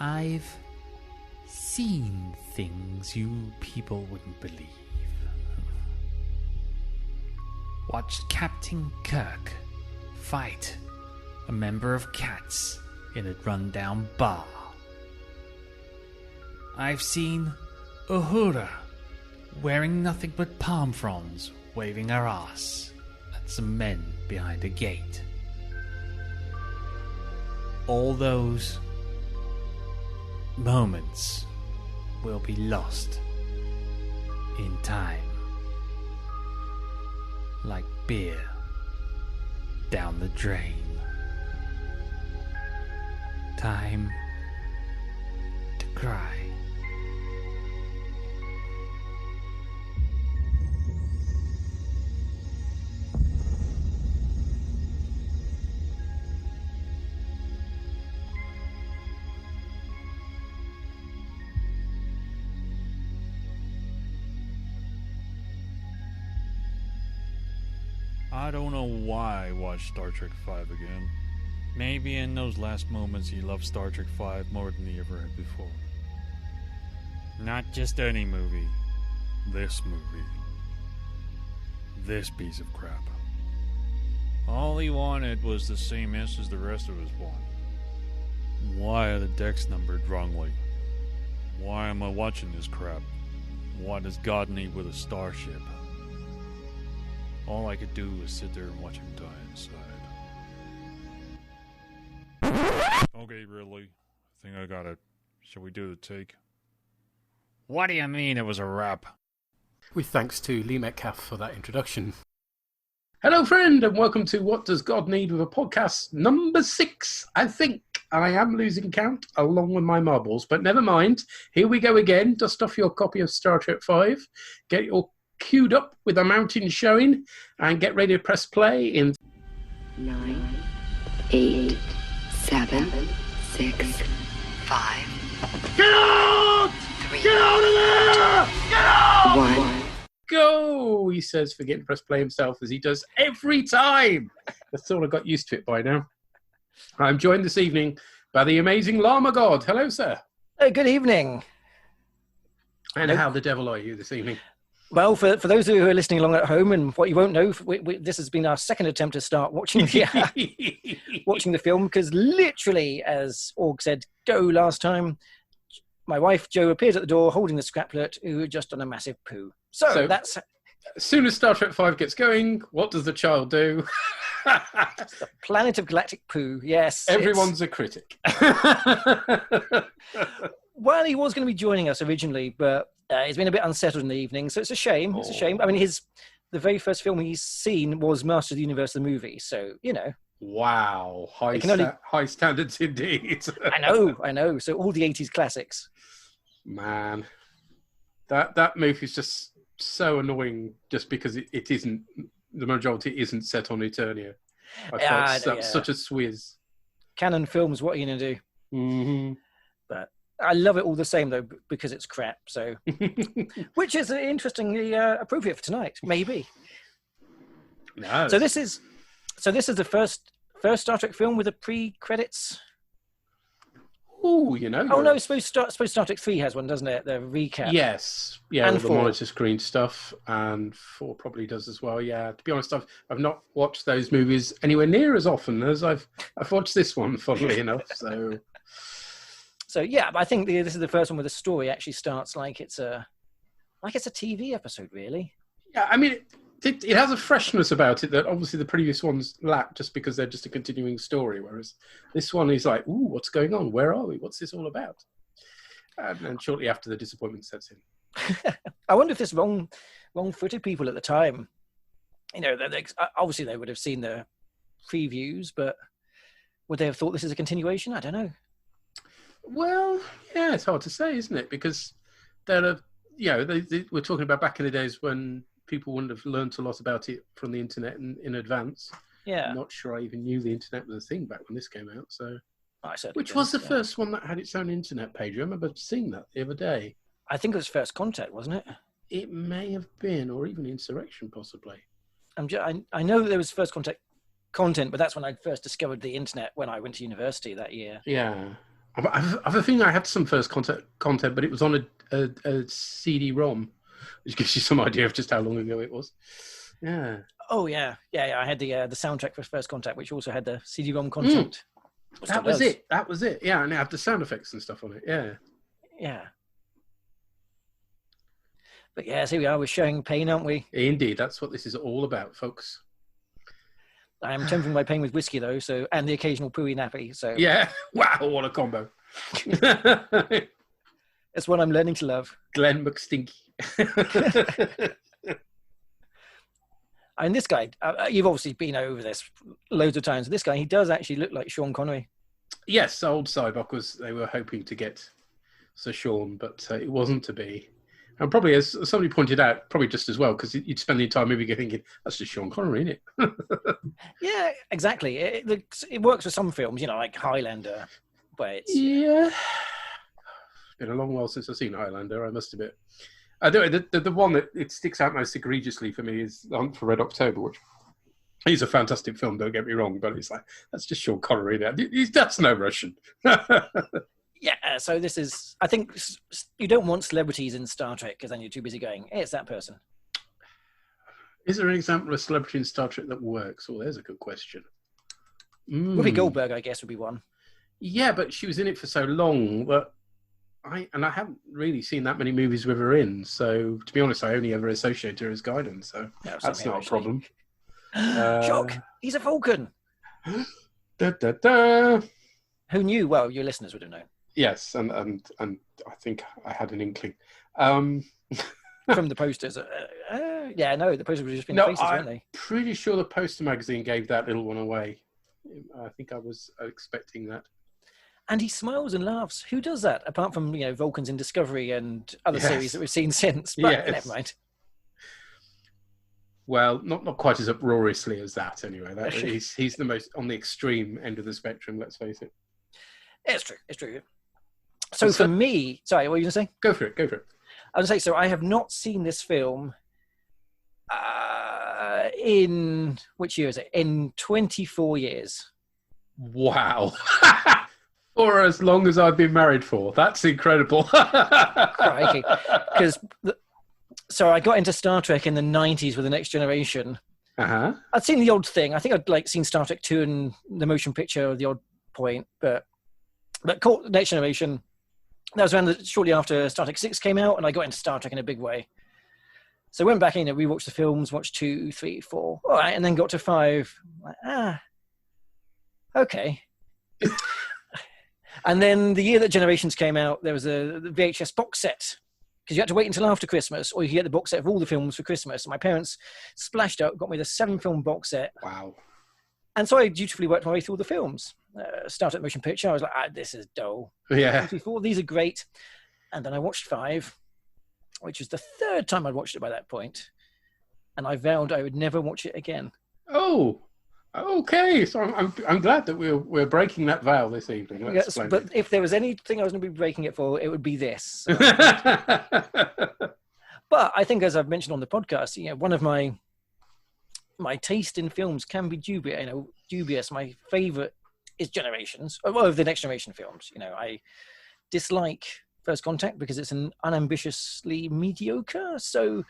I've seen things you people wouldn't believe. Watched Captain Kirk fight a member of Cats in a rundown bar. I've seen Uhura wearing nothing but palm fronds, waving her ass at some men behind a gate. All those moments will be lost in time, like beer down the drain. Time to cry. I don't know why I watched Star Trek V again. Maybe in those last moments he loved Star Trek V more than he ever had before. Not just any movie. This movie. This piece of crap. All he wanted was the same answers the rest of us want. Why are the decks numbered wrongly? Why am I watching this crap? What does God need with a starship? All I could do was sit there and watch him die inside. Okay, really? I think I got it. Shall we do the take? What do you mean it was a wrap? With thanks to Lee Metcalf for that introduction. Hello, friend, and welcome to What Does God Need with a podcast number 6. I think I am losing count along with my marbles, but never mind. Here we go again. Dust off your copy of Star Trek 5. Get your queued up with the mountain showing and get ready to press play in 9, 8, 7, 6, 5. Get out! 3, Get out of there! Get out! 1. Go, he says, forgetting to press play himself as he does every time. That's all I got used to it by now. I'm joined this evening by the amazing Llama God. Hello, sir. Good evening. And how the devil are you this evening? Well, for those of you who are listening along at home, and what you won't know, this has been our second attempt to start watching watching the film, because literally, as Org said, go last time, my wife Jo appeared at the door holding the scraplet, who had just done a massive poo. So that's... As soon as Star Trek 5 gets going, what does the child do? The planet of galactic poo, yes. Everyone's a critic. Well, he was going to be joining us originally, but he's been a bit unsettled in the evening, so it's a shame. It's a shame. I mean, the very first film he's seen was Master of the Universe, the movie, so, you know. Wow. High standards indeed. I know. So all the 80s classics. Man. That movie is just so annoying just because it isn't, the majority isn't set on Eternia. I felt such a swizz. Canon Films, what are you going to do? Mm-hmm. But I love it all the same, though, because it's crap. So, which is interestingly appropriate for tonight, maybe. No. So this is the first Star Trek film with a pre-credits. Oh, you know. Oh no, I suppose Star Trek 3 has one, doesn't it? The recap. Yes, yeah, and all the 4. monitor screen stuff, and 4 probably does as well. Yeah, to be honest, I've not watched those movies anywhere near as often as I've watched this one, funnily enough. So yeah, but I think this is the first one where the story actually starts like it's a TV episode, really. Yeah, I mean, it has a freshness about it that obviously the previous ones lack, just because they're just a continuing story. Whereas this one is like, ooh, what's going on? Where are we? What's this all about? And shortly after, the disappointment sets in. I wonder if this wrong-footed people at the time, you know, obviously they would have seen the previews, but would they have thought this is a continuation? I don't know. Well, yeah, it's hard to say, isn't it? Because we're talking about back in the days when people wouldn't have learnt a lot about it from the internet in advance. Yeah. I'm not sure I even knew the internet was a thing back when this came out. So, which was the first one that had its own internet page? I remember seeing that the other day. I think it was First Contact, wasn't it? It may have been, or even Insurrection, possibly. I know there was First Contact content, but that's when I first discovered the internet when I went to university that year. Yeah. I've a feeling I had some first content, but it was on a CD-ROM, which gives you some idea of just how long ago it was. Yeah. Oh yeah. I had the soundtrack for First Contact, which also had the CD-ROM content. That was it. That was it. Yeah, and it had the sound effects and stuff on it. Yeah. Yeah. But yes, here we are. We're showing pain, aren't we? Indeed, that's what this is all about, folks. I am tempering my pain with whiskey, though, and the occasional pooey nappy. So yeah, wow, what a combo! It's what I'm learning to love. Glenn McStinky. I mean, this guy, you've obviously been over this loads of times. This guy, he does actually look like Sean Connery. Yes, old Cyborg they were hoping to get Sir Sean, but it wasn't to be. And probably, as somebody pointed out, probably just as well, because you'd spend the entire movie thinking, that's just Sean Connery, isn't it? Yeah, exactly. It works for some films, like Highlander, but it's... Yeah. It's been a long while since I've seen Highlander, I must admit. The one that it sticks out most egregiously for me is The Hunt for Red October, which is a fantastic film, don't get me wrong, but it's like, that's just Sean Connery there. That's no Russian. Yeah, so this is... I think you don't want celebrities in Star Trek, because then you're too busy going, hey, it's that person. Is there an example of a celebrity in Star Trek that works? Oh, there's a good question. Whoopi Goldberg, I guess, would be one. Yeah, but she was in it for so long that I haven't really seen that many movies with her in. So, to be honest, I only ever associate her as Guidance, so that's not a problem. Shock! He's a Vulcan! Da, da, da. Who knew? Well, your listeners would have known. Yes, and I think I had an inkling. From the posters. The posters were just being faces, weren't they? I'm pretty sure the Poster magazine gave that little one away. I think I was expecting that. And he smiles and laughs. Who does that? Apart from, Vulcans in Discovery and other series that we've seen since. But never mind. Well, not quite as uproariously as that, anyway. He's the most on the extreme end of the spectrum, let's face it. It's true. So for me... Sorry, what were you going to say? Go for it. I was going to say, so I have not seen this film in... Which year is it? In 24 years. Wow. For as long as I've been married for. That's incredible. Crikey. Because... So I got into Star Trek in the 90s with The Next Generation. Uh-huh. I'd seen the odd thing. I think I'd seen Star Trek 2 and the motion picture at the odd point, but caught The Next Generation. That was around shortly after Star Trek 6 came out, and I got into Star Trek in a big way. So I went back in and rewatched the films, watched 2, 3, 4, all right, and then got to 5. Okay. And then the year that Generations came out, there was the VHS box set, because you had to wait until after Christmas, or you could get the box set of all the films for Christmas. And my parents splashed out, got me the 7-film box set. Wow. And so I dutifully worked my way through the films. Started at motion picture. I was like, this is dull. Yeah. 2, 3, 4, these are great. And then I watched 5, which was the 3rd time I'd watched it by that point. And I vowed I would never watch it again. Oh, okay. So I'm glad that we're breaking that vow this evening. Yes, but if there was anything I was going to be breaking it for, it would be this. But I think, as I've mentioned on the podcast, one of my taste in films can be dubious. My favourite is Generations, of the Next Generation films. I dislike First Contact because it's an unambitiously mediocre. So,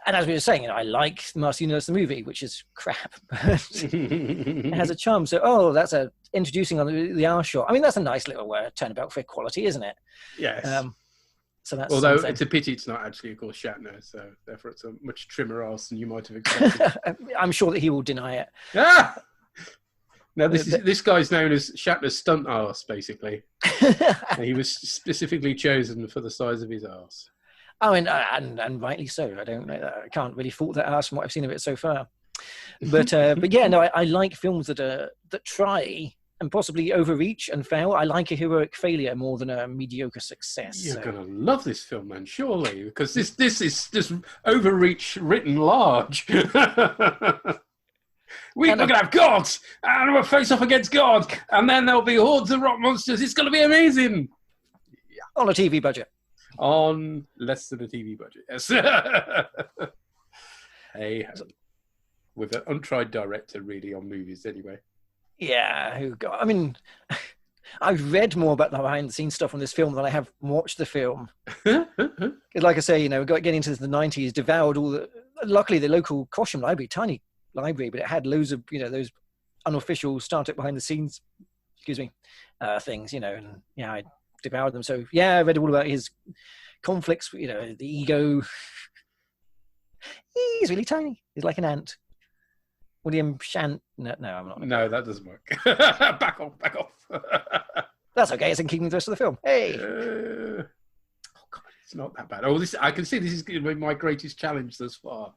and as we were saying, I like Master Universe the movie, which is crap, but it has a charm. So, that's introducing on the R shot. I mean, that's a nice little turnabout for quality, isn't it? Yes. So that's although something. It's a pity it's not actually, of course, Shatner. So therefore, it's a much trimmer arse than you might have expected. I'm sure that he will deny it. Ah! Now, this guy's known as Shatner's stunt arse, basically. And he was specifically chosen for the size of his arse. Oh, and rightly so. I can't really fault that arse from what I've seen of it so far. But yeah, no, I like films that try and possibly overreach and fail. I like a heroic failure more than a mediocre success. You're going to love this film, then, surely, because this is just overreach written large. We're going to have gods, and we'll face off against God, and then there'll be hordes of rock monsters. It's going to be amazing. Yeah. On a TV budget. On less than a TV budget, yes. Hey, with an untried director, really, on movies, anyway. Yeah, I mean, I've read more about the behind-the-scenes stuff on this film than I have watched the film. 'Cause like I say, we got getting into the 90s, devoured all the... Luckily, the local Cosham library, tiny library, but it had loads of, those unofficial Star Trek behind-the-scenes, things, and, I devoured them. So, I read all about his conflicts, the ego. He's really tiny. He's like an ant. William Shant. No, I'm not. No, that doesn't work. Back off. That's okay. It's in keeping with the rest of the film. Hey. Oh God, it's not that bad. Oh, I can see this is going to be my greatest challenge thus far.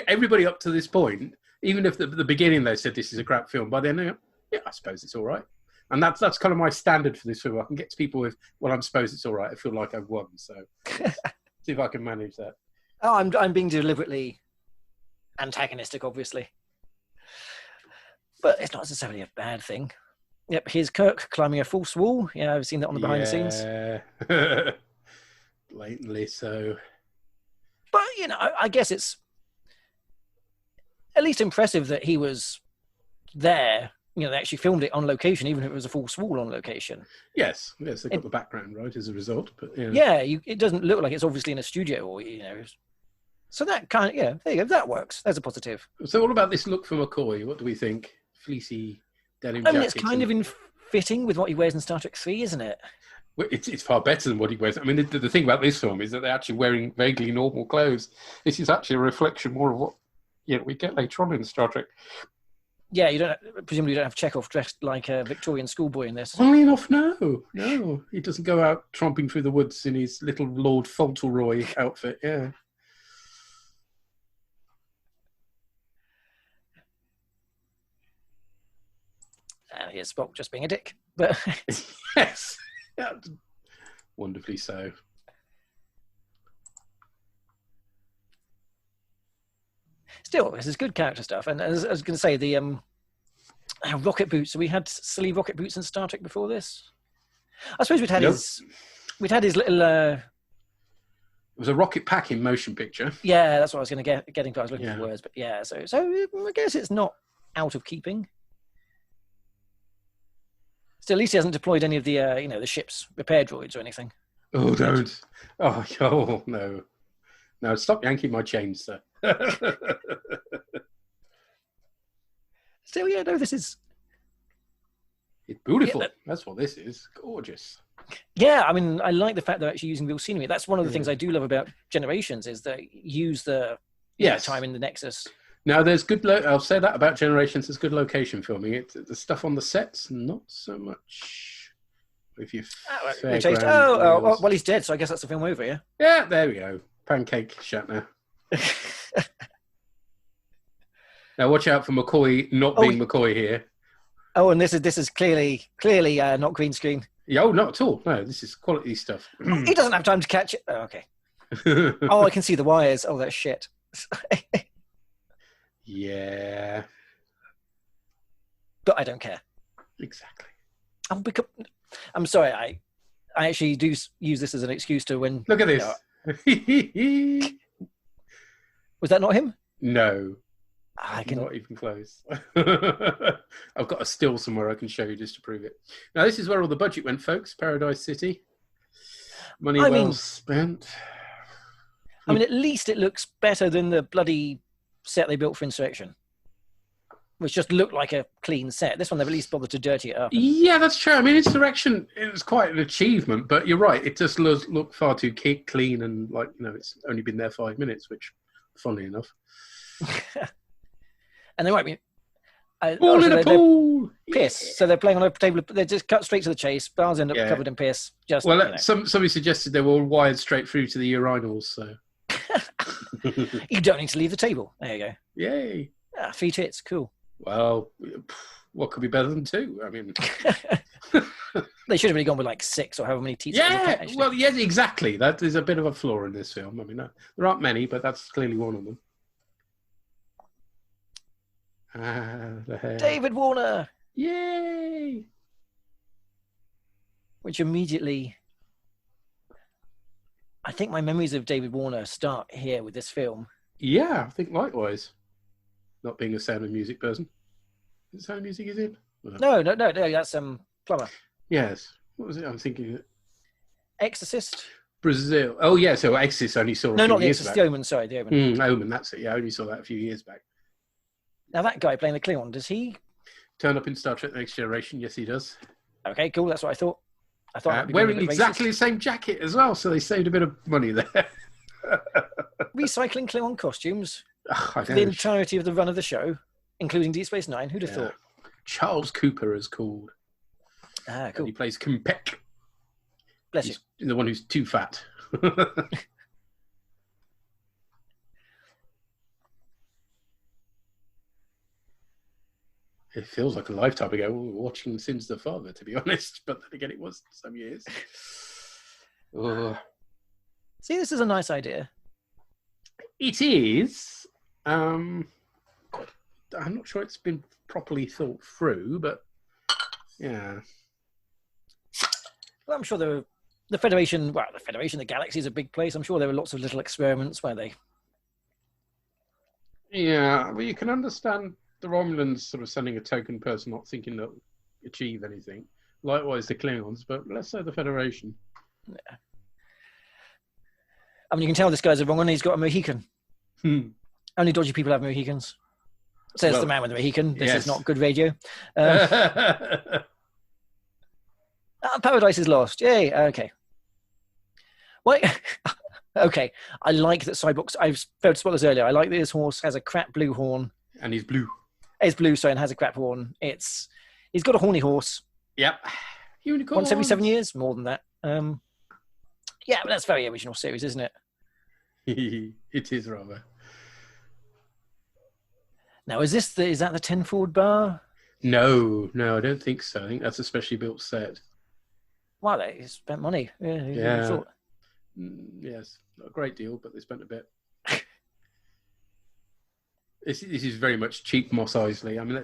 Everybody up to this point, even if at the beginning they said this is a crap film, by then, I suppose it's all right. And that's kind of my standard for this film. I can get to people with, well, I suppose it's all right. I feel like I've won. So see if I can manage that. Oh, I'm being deliberately antagonistic, obviously. But it's not necessarily a bad thing. Yep, here's Kirk climbing a false wall. Yeah, I've seen that on the behind the scenes. Blatantly so. But, I guess it's at least impressive that he was there. They actually filmed it on location, even if it was a false wall on location. Yes, they got the background right as a result. But it doesn't look like it's obviously in a studio or, So that kind of, there you go, that works. There's a positive. So what about this look for McCoy? What do we think? Fleecy denim jacket. It's kind of in fitting with what he wears in Star Trek 3, isn't it? Well, it's far better than what he wears. I mean, the thing about this film is that they're actually wearing vaguely normal clothes. This is actually a reflection more of what we get later on in Star Trek. Yeah, presumably you don't have Chekhov dressed like a Victorian schoolboy in this. Funnily enough, no. He doesn't go out tromping through the woods in his little Lord Fauntleroy outfit, yeah. And here's Spock just being a dick. But yes. Yeah. Wonderfully so. Still, this is good character stuff. And as I was going to say, the rocket boots. So we had silly rocket boots in Star Trek before this. I suppose we'd had his little. It was a rocket pack in motion picture. Yeah, that's what I was going to get into. I was looking for words, but yeah. So I guess it's not out of keeping. Still, at least he hasn't deployed any of the the ship's repair droids or anything. Oh, don't! Oh no! No, stop yanking my chains, sir. Still, this is... It's beautiful. That's what this is. Gorgeous. Yeah, I mean, I like the fact they're actually using real scenery. That's one of the things I do love about Generations, is they use the time in the Nexus. Now, there's good... I'll say that about Generations. There's good location filming. The stuff on the sets, not so much. If you well, he's dead, so I guess that's the film over, yeah? Yeah, there we go. Pancake Shatner. Now watch out for McCoy not being McCoy here. Oh, and this is clearly not green screen. Oh, not at all. No, this is quality stuff. He doesn't have time to catch it. Oh, okay. Oh, I can see the wires. Oh, that's shit. Yeah. But I don't care. Exactly. I'm sorry. I actually do use this as an excuse to when... Look at this. Was that not him? No. Not even close. I've got a still somewhere I can show you just to prove it. Now, this is where all the budget went, folks. Paradise City. Money well spent. I mean, at least it looks better than the bloody set they built for Insurrection, which just looked like a clean set. This one, they've at least bothered to dirty it up. Yeah, that's true. I mean, Insurrection, it was quite an achievement, but you're right. It just looked far too clean and it's only been there 5 minutes, which, funnily enough. And they might be all in a pool. Piss. Yeah. So they're playing on a table. They just cut straight to the chase. Bars end up covered in piss. Somebody suggested they were all wired straight through to the urinals. So you don't need to leave the table. There you go. Yay! Feet hits. Cool. Well, what could be better than 2? I mean, they should have really gone with like 6 or however many teats. Yeah. Well, yes, exactly. That is a bit of a flaw in this film. I mean, there aren't many, but that's clearly one of them. David Warner! Yay! Which immediately... I think my memories of David Warner start here with this film. Yeah, I think likewise. Not being a Sound of Music person. Is it Sound of Music is in? No, that's Plumber. Yes. What was it? I'm thinking Exorcist? Brazil. Oh, yeah. So Exorcist only saw a No, few not the years Exorcist. back. The Omen. Sorry, the Omen. Omen, that's it. Yeah, I only saw that a few years back. Now that guy playing the Klingon, does he? Turn up in Star Trek: The Next Generation. Yes, he does. Okay, cool. That's what I thought. I thought that'd be wearing a bit exactly racist. the same jacket as well, so they saved a bit of money there. Recycling Klingon costumes I for know. the entirety of the run of the show, including Deep Space Nine. Who'd have thought? Charles Cooper is called. Ah, And cool. he plays Compek. Bless you. He's the one who's too fat. It feels like a lifetime ago we were watching Sins the Father, to be honest. But then again, it was some years. See, this is a nice idea. It is. I'm not sure it's been properly thought through, but yeah. Well, I'm sure the Federation, the galaxy is a big place. I'm sure there were lots of little experiments where they... Yeah, well, you can understand the Romulans sort of sending a token person not thinking they'll achieve anything. Likewise, the Klingons, but let's say the Federation. Yeah. I mean, you can tell this guy's a wrong one. He's got a Mohican. Only dodgy people have Mohicans. Says the man with the Mohican. This is not good radio. Paradise is lost. Yay. Okay. Wait. Okay. I like that Cyborg. I've failed to spot this earlier. I like that his horse has a crap blue horn. And he's blue. It's blue, sorry, and has a crap horn. He's got a horny horse. Yep. Unicorns. Once every 7 years, more than that. Yeah, but that's very original series, isn't it? It is rather. Now, is that the Tenford bar? No, I don't think so. I think that's a specially built set. Wow, they spent money. Yeah. Yes, not a great deal, but they spent a bit. This is very much cheap Mos Eisley. I mean,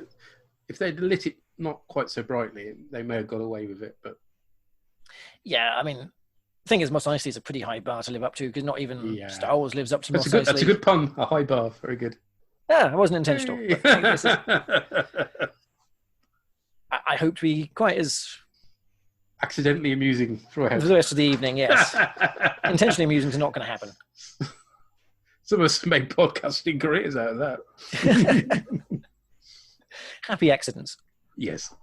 if they'd lit it not quite so brightly, they may have got away with it. But yeah, I mean, the thing is, Mos Eisley is a pretty high bar to live up to because not even Star Wars lives up to Mos Eisley. That's a good pun. A high bar, very good. Yeah, it wasn't intentional. But I hope to be quite as accidentally amusing throughout for the rest of the evening. Yes, intentionally amusing is not going to happen. Some of us made podcasting careers out of that. Happy accidents. Yes.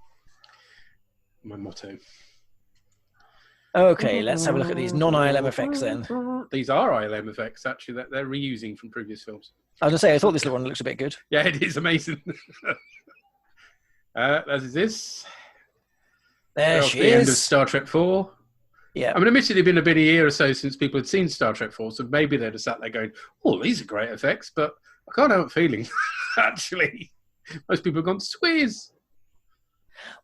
My motto. Okay, let's have a look at these non-ILM effects then. These are ILM effects, actually, that they're reusing from previous films. I was going to say, I thought this little one looks a bit good. Yeah, it is amazing. As is this. There she the is. End of Star Trek 4. Yeah. I mean, admittedly, it's been a year or so since people had seen Star Trek 4, so maybe they'd have sat there going, oh, these are great effects, but I can't help feeling, actually, most people have gone, squeeze.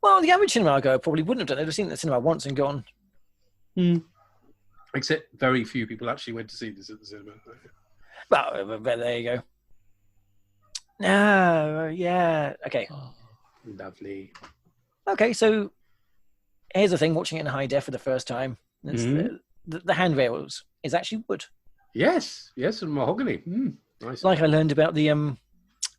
Well, the average cinema goer probably wouldn't have done it. They'd have seen it at the cinema once and gone. Except very few people actually went to see this at the cinema. Well, there you go. No, yeah. Okay. Oh, lovely. Okay, so here's the thing, watching it in high def for the first time. The handrails is actually wood. Yes, and mahogany. Nice. Like I learned about the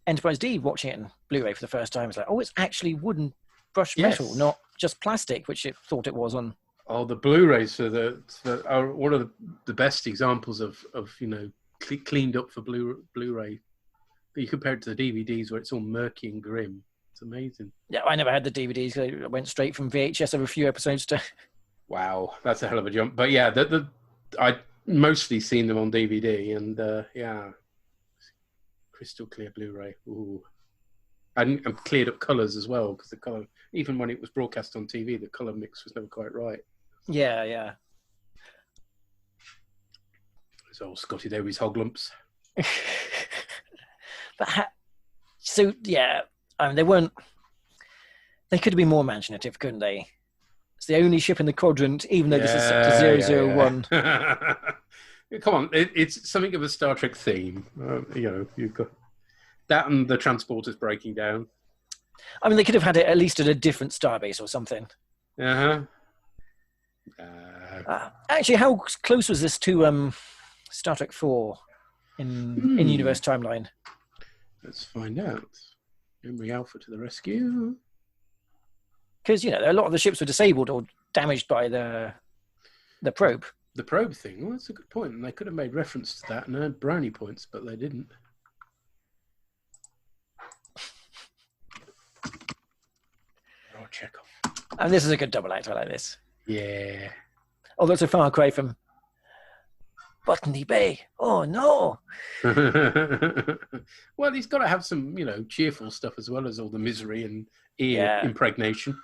Enterprise D watching it in Blu-ray for the first time. It's like, oh, it's actually wooden brushed metal, not just plastic, which it thought it was on. Oh, the Blu-rays are one of the best examples of cleaned up for Blu-ray. But you compare it to the DVDs where it's all murky and grim. It's amazing. Yeah, I never had the DVDs. I went straight from VHS over a few episodes to... Wow, that's a hell of a jump. But yeah, I'd mostly seen them on DVD and crystal clear Blu-ray. Ooh. And cleared up colours as well, because the colour, even when it was broadcast on TV, the colour mix was never quite right. Yeah. It's old Scotty there with his hog lumps. But I mean, they could have been more imaginative, couldn't they? It's the only ship in the quadrant, even though this is set to 001. Come on, it's something of a Star Trek theme. You've got that and the transporters breaking down. I mean, they could have had it at least at a different starbase or something. Actually, how close was this to Star Trek 4 in universe timeline? Let's find out. Memory Alpha to the rescue. Because, a lot of the ships were disabled or damaged by the probe. The probe thing. Well, that's a good point. And they could have made reference to that and earned brownie points, but they didn't. Oh, Chekhov. And this is a good double act. I like this. Yeah. Although it's a far cry from Botany Bay. Oh, no. Well, he's got to have some, cheerful stuff as well as all the misery and ear impregnation.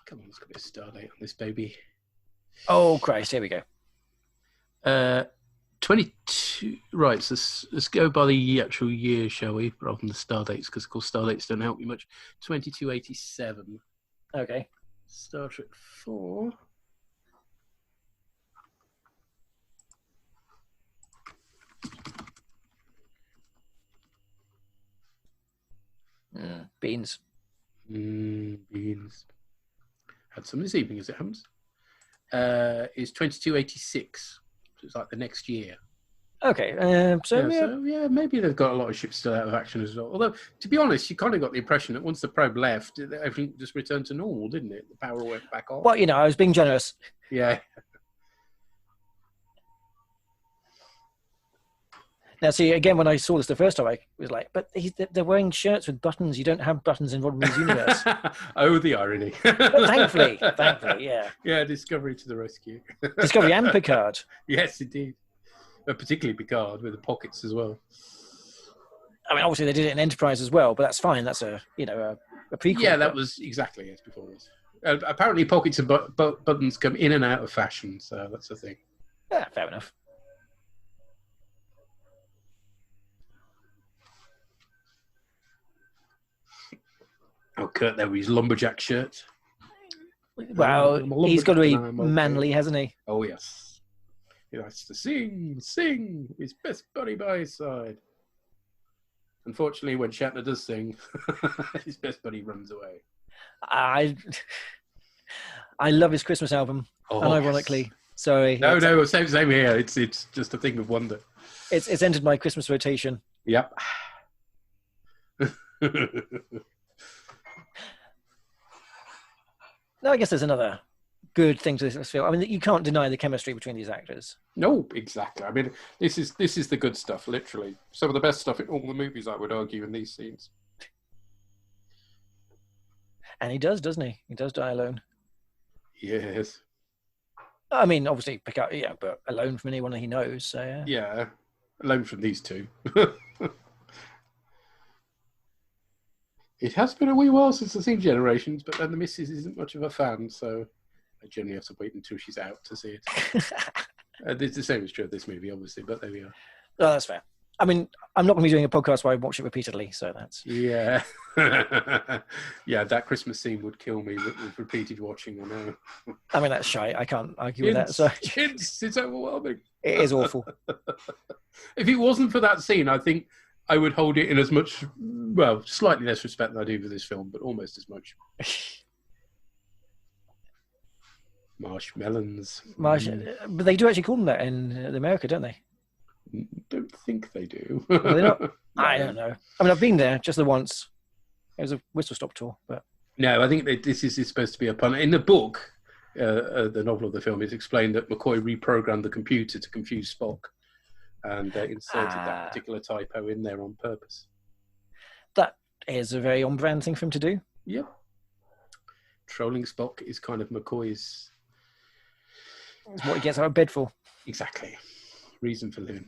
Come on, let's get a star date on this baby. Oh, Christ. Here we go. 22. Right, so let's go by the actual year, shall we? Rather than the star dates, because, of course, star dates don't help you much. 2287. Okay. Star Trek 4. Beans. Beans. Had some this evening, as it happens. Is 2286. So it's like the next year. Okay. Maybe they've got a lot of ships still out of action as well. Although, to be honest, you kind of got the impression that once the probe left, everything just returned to normal, didn't it? The power went back on. Well, I was being generous. Yeah. Now, see, again, when I saw this the first time, I was like, but they're wearing shirts with buttons. You don't have buttons in Roddenberry's universe. Oh, the irony. But thankfully, yeah. Yeah, Discovery to the rescue. Discovery and Picard. Yes, indeed. Particularly Picard with the pockets as well. I mean, obviously they did it in Enterprise as well, but that's fine. That's a prequel. Yeah, that was exactly as before this. Apparently, pockets and buttons come in and out of fashion, so that's the thing. Yeah, fair enough. Oh, Kurt there with his lumberjack shirt. Well, he's got to be manly, hasn't he? Oh, yes. He likes to sing, his best buddy by his side. Unfortunately, when Shatner does sing, his best buddy runs away. I love his Christmas album, unironically. Yes. Sorry. No, same here. It's just a thing of wonder. It's entered my Christmas rotation. Yep. No, I guess there's another good thing to this film. I mean, you can't deny the chemistry between these actors. No, exactly. I mean, this is the good stuff, literally. Some of the best stuff in all the movies, I would argue, in these scenes. And he does, doesn't he? He does die alone. Yes. I mean, obviously, Picard, but alone from anyone he knows, so yeah. Yeah, alone from these two. It has been a wee while since I've seen Generations, but then the missus isn't much of a fan, so I generally have to wait until she's out to see it. The same is true of this movie, obviously, but there we are. Oh, that's fair. I mean, I'm not going to be doing a podcast where I watch it repeatedly, so that's... Yeah. Yeah, that Christmas scene would kill me with repeated watching, I know. I mean, that's shy. I can't argue with that. So It's overwhelming. It is awful. If it wasn't for that scene, I think I would hold it in as much, well, slightly less respect than I do for this film, but almost as much. Marshmelons. But they do actually call them that in America, don't they? Don't think they do. Are they not? No. I don't know. I mean, I've been there just the once. It was a whistle-stop tour, but... No, I think that this is supposed to be a pun. In the book, the novel of the film, it's explained that McCoy reprogrammed the computer to confuse Spock and inserted that particular typo in there on purpose. That is a very on-brand thing for him to do. Yep. Trolling Spock is kind of McCoy's... It's what he gets out of bed for. Exactly. Reason for living.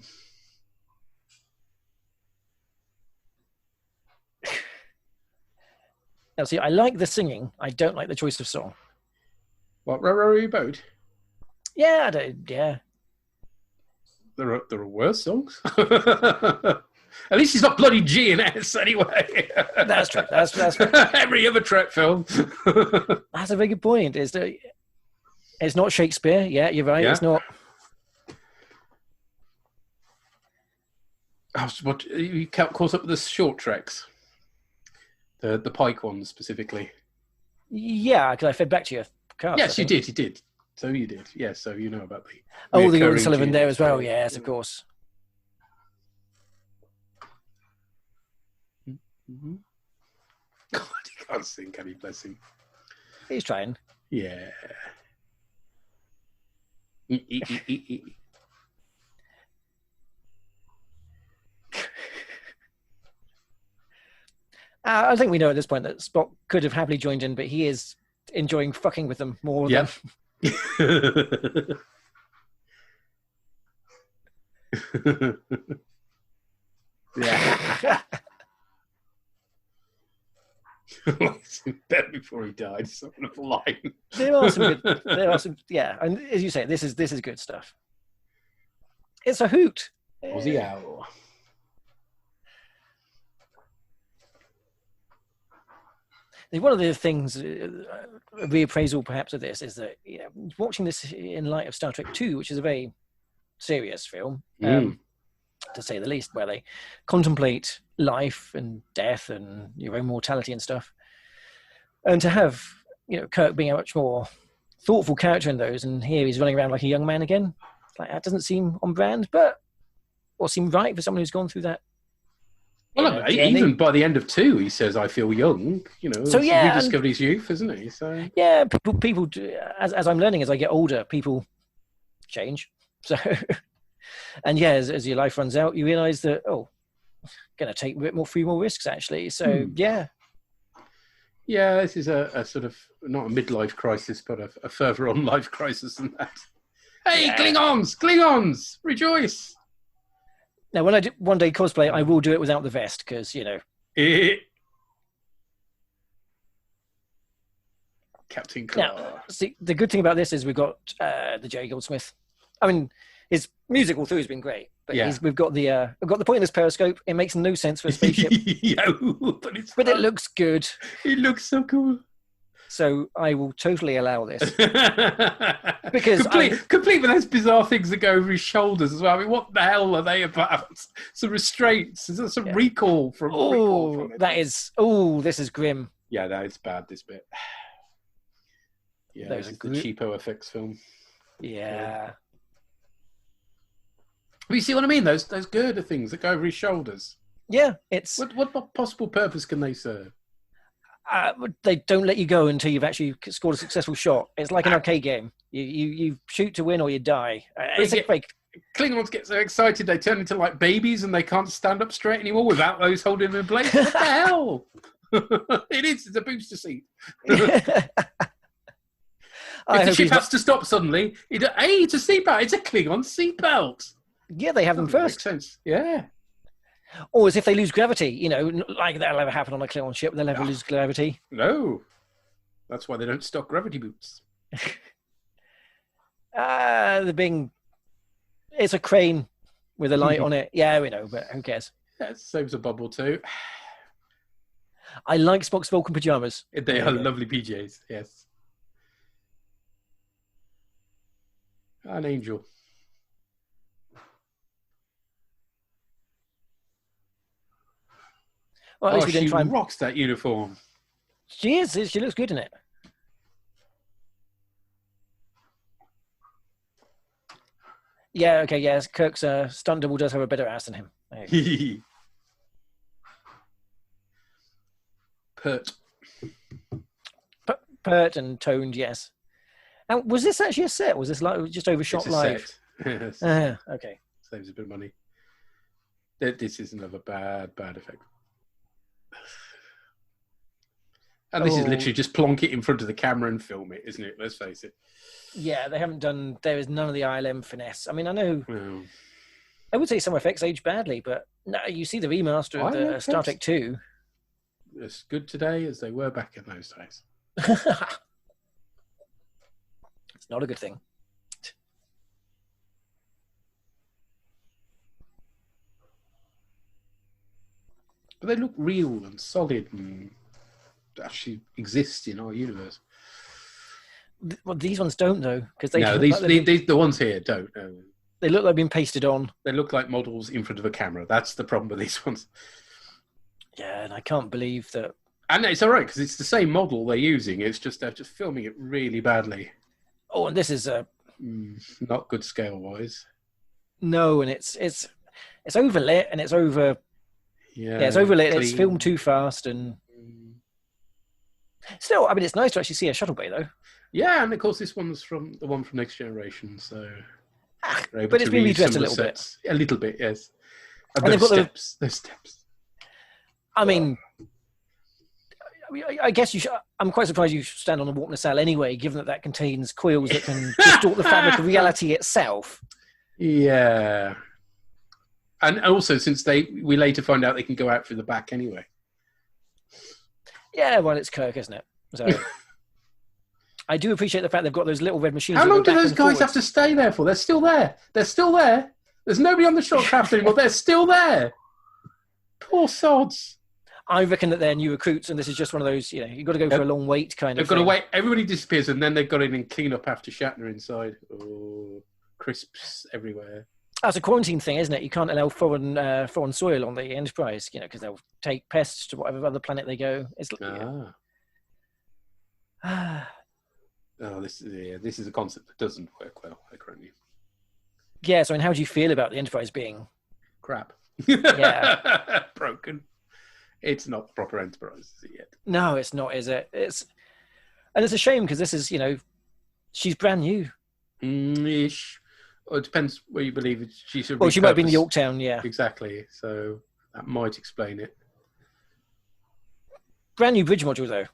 Now, see, I like the singing. I don't like the choice of song. What, Row Your Boat? Yeah, I don't, yeah. There are worse songs. At least it's not bloody G and S anyway. That's true. That's every other Trek film. That's a very good point. It's not Shakespeare. Yeah, you're right. Yeah. It's not. What you caught up with the short treks, the Pike ones specifically. Yeah, because I fed back to you. Yes, you did. You did. So you did. Yes, so you know about the. Oh, the Gordon Sullivan there as well. Yes, of course. Mm-hmm. God, he can't sing, can he? Bless him. He's trying. Yeah. I think we know at this point that Spock could have happily joined in, but he is enjoying fucking with them more than... Yeah. He's in bed before he died. It's a wonderful line. There are some, yeah. And as you say, this is good stuff. It's a hoot. Aussie Owl. One of the things, reappraisal perhaps of this, is that watching this in light of Star Trek 2, which is a very serious film, to say the least, where they contemplate life and death and your own mortality and stuff. And to have, Kirk being a much more thoughtful character in those, and here he's running around like a young man again. Like, that doesn't seem on brand, or seem right for someone who's gone through that. Well, even by the end of 2, he says, "I feel young." So he rediscovered his youth, isn't he? So yeah, people do, as I'm learning as I get older, people change. So, and yeah, as your life runs out, you realise that going to take a bit more few more risks actually. So yeah, this is a sort of not a midlife crisis, but a further on life crisis than that. Hey, yeah. Klingons, rejoice! Now, when I do one day cosplay, I will do it without the vest because Captain Clark. Now, see, the good thing about this is we've got the Jerry Goldsmith. I mean, his music all through has been great, but we've got the pointless periscope. It makes no sense for a spaceship, but it looks good. It looks so cool. So I will totally allow this because complete with those bizarre things that go over his shoulders as well. I mean, what the hell are they about? Some restraints? Is there some recall from? This is grim. Yeah, no, it's bad. This bit. Yeah, this is the cheapo effects film. Yeah. But you see what I mean? Those girder things that go over his shoulders. Yeah, it's what possible purpose can they serve? They don't let you go until you've actually scored a successful shot. It's like an arcade game. You shoot to win or you die. It's a fake. Klingons get so excited they turn into like babies and they can't stand up straight anymore without those holding them in place. What the hell? It's a booster seat. If the ship has to stop suddenly, it's a seatbelt. It's a Klingon seatbelt. Yeah, they have them first. Makes sense. Yeah. Or as if they lose gravity, like that'll ever happen on a Klingon ship. They'll never lose gravity. No. That's why they don't stock gravity boots. It's a crane with a light on it. Yeah, we know, but who cares? That saves a bubble too. I like Spock's Vulcan pajamas. They are lovely PJs, yes. An angel. Well, at least we didn't try and rocks that uniform. She is. She looks good in it. Yeah. Okay. Yes. Kirk's stunt double does have a better ass than him. Pert and toned. Yes. And was this actually a set? Was this like just overshot live? Yes. Okay. Saves a bit of money. This is another bad effect. And this is literally just plonk it in front of the camera and film it, isn't it? Let's face it. Yeah, they haven't done... There is none of the ILM finesse. I mean, I know... I would say some effects age badly, but no, you see the remaster of the Star Trek 2. As good today as they were back in those days. It's not a good thing. But they look real and solid and actually exist in our universe. Well, these ones don't, though, because they the ones here don't. They look like they've been pasted on. They look like models in front of a camera. That's the problem with these ones. Yeah, and I can't believe that. And it's all right because it's the same model they're using. It's just they're just filming it really badly. Oh, and this is not good scale wise. No, and it's overlit and it's over. Yeah, it's overlit. Clean. It's filmed too fast, and Still, I mean, it's nice to actually see a shuttle bay, though. Yeah, and of course this one's from the one from Next Generation, so they're able But it's to been reuse redressed some a of the little bit. sets. A little bit, yes. And And they've those got the- steps. Those steps. I mean, I guess you should, I'm quite surprised you stand on a warp nacelle anyway, given that contains coils that can distort the fabric of reality itself. Yeah. And also, since we later find out they can go out through the back anyway. Yeah, well, it's Kirk, isn't it? So I do appreciate the fact they've got those little red machines. How that long go do back those and guys forwards. have to stay there for? They're still there. They're still there. There's nobody on the short craft anymore. They're still there. Poor sods. I reckon that they're new recruits, and this is just one of those, you've got to go for a long wait kind They've of got to thing. wait. Everybody disappears, and then they've got in and clean up after Shatner inside. Oh, crisps everywhere. That's a quarantine thing, isn't it? You can't allow foreign soil on the Enterprise, because they'll take pests to whatever other planet they go. It's Oh, this is a concept that doesn't work well, currently. Yeah, so I mean, how do you feel about the Enterprise being Crap. Yeah. Broken. It's not proper Enterprise yet. No, it's not, is it? And it's a shame because this is, she's brand new. Ish. Well, it depends where you believe it. She might be in Yorktown, yeah. Exactly. So that might explain it. Brand new bridge module though,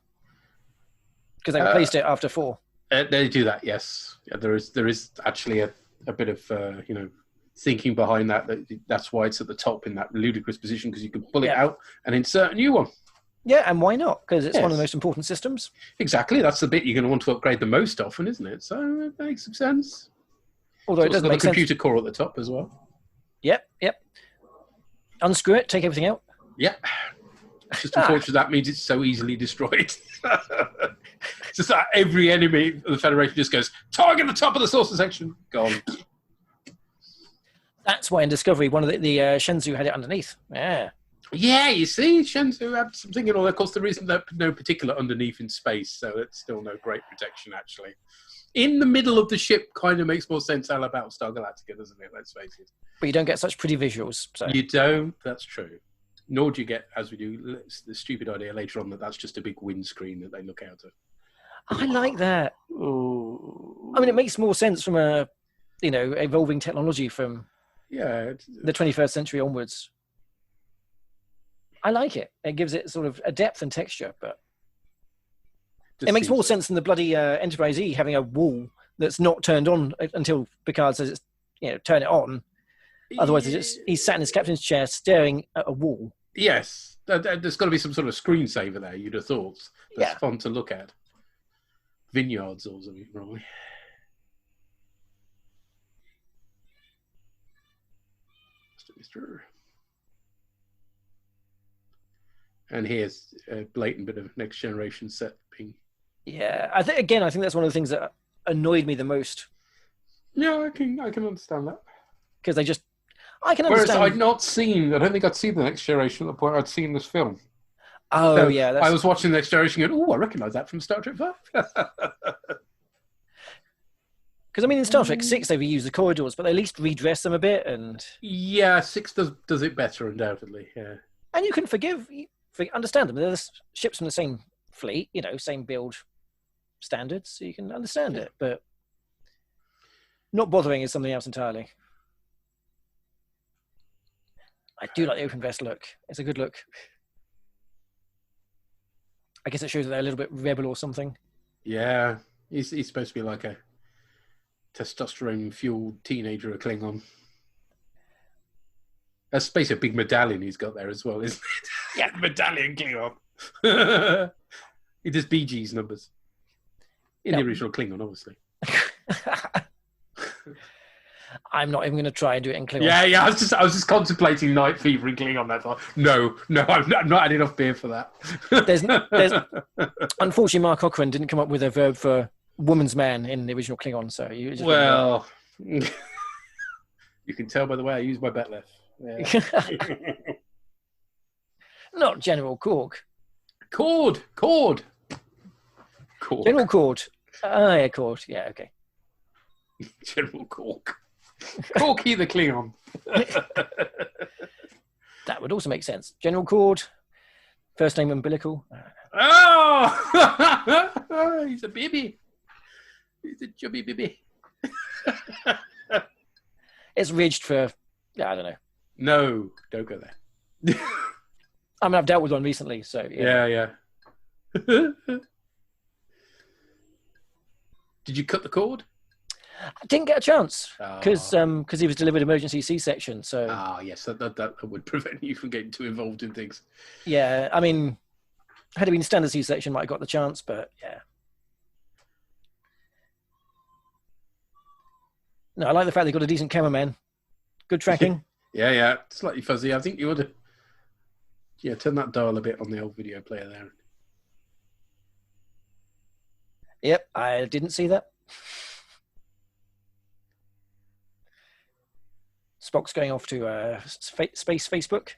because they replaced it after 4. They do that, yes. Yeah, there is actually a bit of thinking behind that. That's why it's at the top in that ludicrous position, because you can pull it out and insert a new one. Yeah, and why not? Because it's one of the most important systems. Exactly. That's the bit you're going to want to upgrade the most often, isn't it? So it makes some sense. Although it doesn't make sense. Got a computer core at the top as well. Yep. Unscrew it, take everything out. Yeah. It's just unfortunate that means it's so easily destroyed. It's just that every enemy of the Federation just goes, target the top of the saucer section. Gone. That's why in Discovery, one of the Shenzhou had it underneath. Yeah. Yeah, you see, Shenzhou had something, and all. Of course, there isn't no particular underneath in space, so it's still no great protection, actually. In the middle of the ship kind of makes more sense out of Battlestar Galactica, doesn't it? Let's face it. But you don't get such pretty visuals. So. You don't, that's true. Nor do you get, as we do, the stupid idea later on that's just a big windscreen that they look out of. I like that. Oh. I mean, it makes more sense from a, evolving technology from the 21st century onwards. I like it. It gives it sort of a depth and texture, but it makes more sense than the bloody Enterprise E having a wall that's not turned on until Picard says, turn it on. Otherwise, he's sat in his captain's chair staring at a wall. Yes. There's got to be some sort of screensaver there, you'd have thought. That's fun to look at. Vineyards or something, probably. And here's a blatant bit of Next Generation setting. Yeah, I think that's one of the things that annoyed me the most. Yeah, I can understand that. Because I can understand. Whereas I don't think I'd seen the Next Generation at the point I'd seen this film. Oh, so yeah. I was watching the Next Generation and I recognise that from Star Trek 5. Because, I mean, in Star Trek 6, they reuse the corridors, but they at least redress them a bit. Yeah, 6 does it better, undoubtedly, yeah. And you can understand them. They're the ships from the same fleet, same build standards, so you can understand it. But not bothering is something else entirely. I do like the open vest look. It's a good look. I guess it shows that they're a little bit rebel or something. Yeah, he's supposed to be like a testosterone-fueled teenager, a Klingon. That's basically a big medallion he's got there as well, isn't it? Yeah, medallion Klingon. He does Bee Gees numbers. In the original Klingon, obviously. I'm not even going to try and do it in Klingon. Yeah. I was just contemplating Night Fever in Klingon. That's like, no, I've not had enough beer for that. There's unfortunately, Mark Cochran didn't come up with a verb for woman's man in the original Klingon. So you can tell by the way I use my bet left. Yeah. Not General Cork. Cord. General Cord. Yeah, Cord. Yeah, okay. General Cork. Corky the Klingon. That would also make sense. General Cord. First name umbilical. Oh! He's a baby. He's a chubby baby. It's ridged for, I don't know. No, don't go there. I mean, I've dealt with one recently, so Yeah. Did you cut the cord? I didn't get a chance because he was delivered emergency C-section. So yes, that would prevent you from getting too involved in things. yeah, I mean, had it been standard C-section, might have got the chance, but yeah. No, I like the fact they got a decent cameraman, good tracking. Yeah, slightly fuzzy. I think you ought to, turn that dial a bit on the old video player there. Yep, I didn't see that. Spock's going off to space Facebook.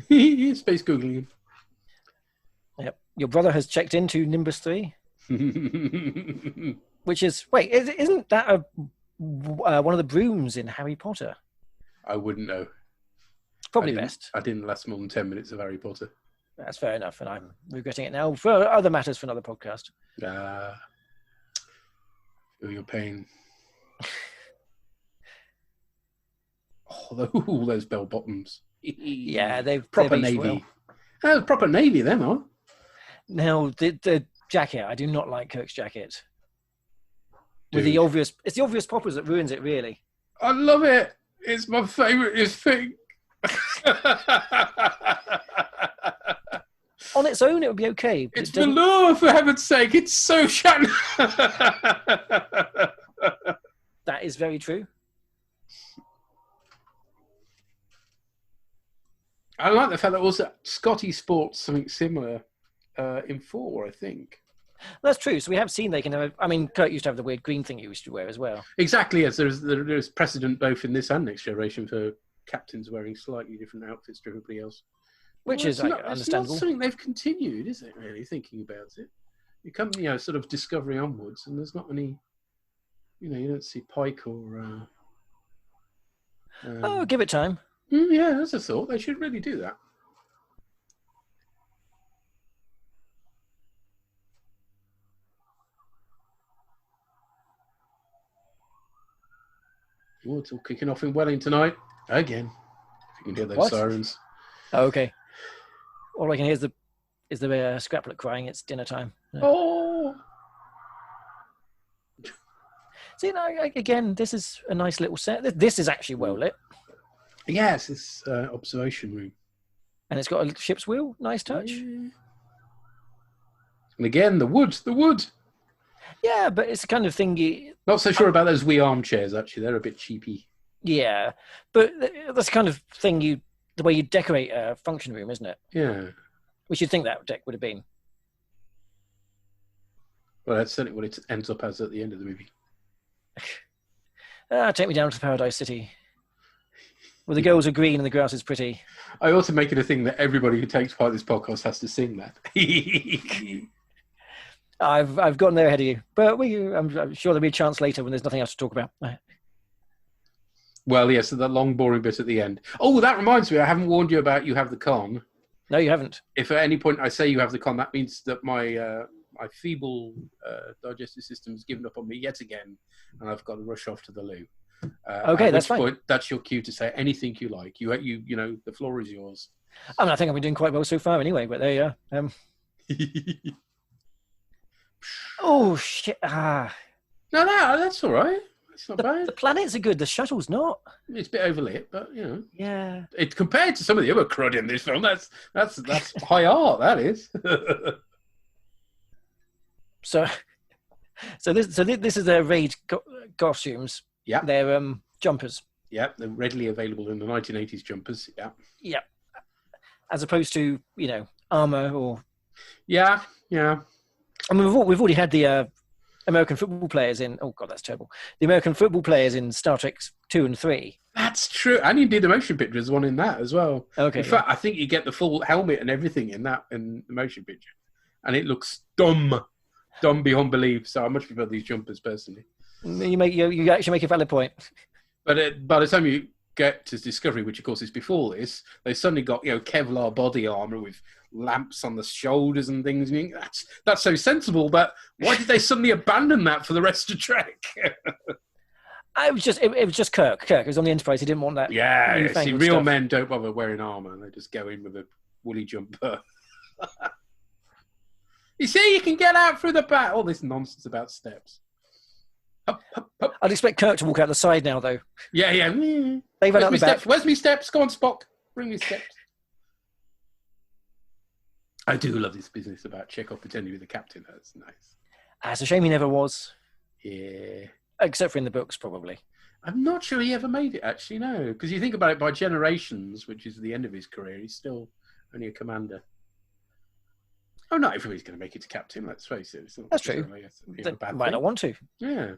Space Googling him. Yep. Your brother has checked into Nimbus 3. Which is... Wait, isn't that one of the brooms in Harry Potter? I wouldn't know. Probably best. I didn't last more than 10 minutes of Harry Potter. That's fair enough, and I'm regretting it now for other matters for another podcast. Feel your pain. All those bell bottoms. Yeah, they've proper aged navy. well. That was proper navy, them are. Now the jacket, I do not like Kirk's jacket. With Dude. it's the obvious poppers that ruins it, really. I love it. It's my favourite thing. On its own, it would be okay. But It's velour, for heaven's sake. It's so Shatner. That is very true. I like the fact that also Scotty sports something similar in 4, I think. That's true. So we have seen they can have... I mean, Kirk used to have the weird green thing he used to wear as well. Exactly, yes. There's precedent both in this and Next Generation for captains wearing slightly different outfits to everybody else. Which is understandable. It's not something they've continued, is it, really, thinking about it? You come, sort of Discovery onwards, and there's not any... you don't see Pike or... give it time. Yeah, that's a thought. They should really do that. Oh, it's all kicking off in Welling tonight. Again. If you can hear those sirens. Oh, okay. All I can hear is the scraplet crying. It's dinner time. Oh! See, again, this is a nice little set. This is actually well lit. Yes, it's observation room. And it's got a ship's wheel. Nice touch. And again, the wood. Yeah, but it's the kind of thing you... Not so sure about those wee armchairs, actually. They're a bit cheapy. Yeah, but that's the kind of thing the way you decorate a function room, isn't it? Yeah. Which you'd think that deck would have been. Well, that's certainly what it ends up as at the end of the movie. Take me down to Paradise City. Where the girls are green and the grass is pretty. I also make it a thing that everybody who takes part in this podcast has to sing that. I've gotten there ahead of you, but I'm sure there'll be a chance later when there's nothing else to talk about. Well, yes, that long, boring bit at the end. Oh, that reminds me, I haven't warned you about You Have the Con. No, you haven't. If at any point I say You Have the Con, that means that my feeble digestive system has given up on me yet again, and I've got to rush off to the loo. Okay, that's fine. Point, that's your cue to say anything you like. You the floor is yours. I mean, I think I've been doing quite well so far anyway, but there you are. Oh, shit. No, that's all right. It's not bad. The planets are good. The shuttle's not. It's a bit overlit, but, Yeah. It, compared to some of the other crud in this film, that's high art, that is. So this is their raid costumes. Yeah. They're jumpers. Yeah, they're readily available in the 1980s jumpers. Yeah. Yeah. As opposed to, armor or... Yeah. I mean, we've already had the American football players in... Oh, God, that's terrible. The American football players in Star Trek 2 and 3. That's true. And you did the motion picture as one in that as well. Okay. In fact, I think you get the full helmet and everything in the motion picture. And it looks dumb beyond belief. So I much prefer these jumpers, personally. You actually make a valid point. But by the time you get to Discovery, which of course is before this, they suddenly got Kevlar body armor with lamps on the shoulders and things. You think, that's so sensible, but why did they suddenly abandon that for the rest of Trek? It was just Kirk. Kirk was on the Enterprise. He didn't want that. Yeah, see, real stuff. men don't bother wearing armor. They just go in with a woolly jumper. You see, you can get out through the back. All this nonsense about steps. Hup, hup, hup. I'd expect Kirk to walk out the side now, though. Yeah. They went out the back. Where's me steps? Go on, Spock. Bring me steps. I do love this business about Chekhov pretending to be the captain. That's nice. It's a shame he never was. Yeah. Except for in the books, probably. I'm not sure he ever made it, actually, no. Because you think about it, by Generations, which is the end of his career, he's still only a commander. Oh, not everybody's going to make it to captain, let's face it. It's not That's true. They might not want to. Yeah.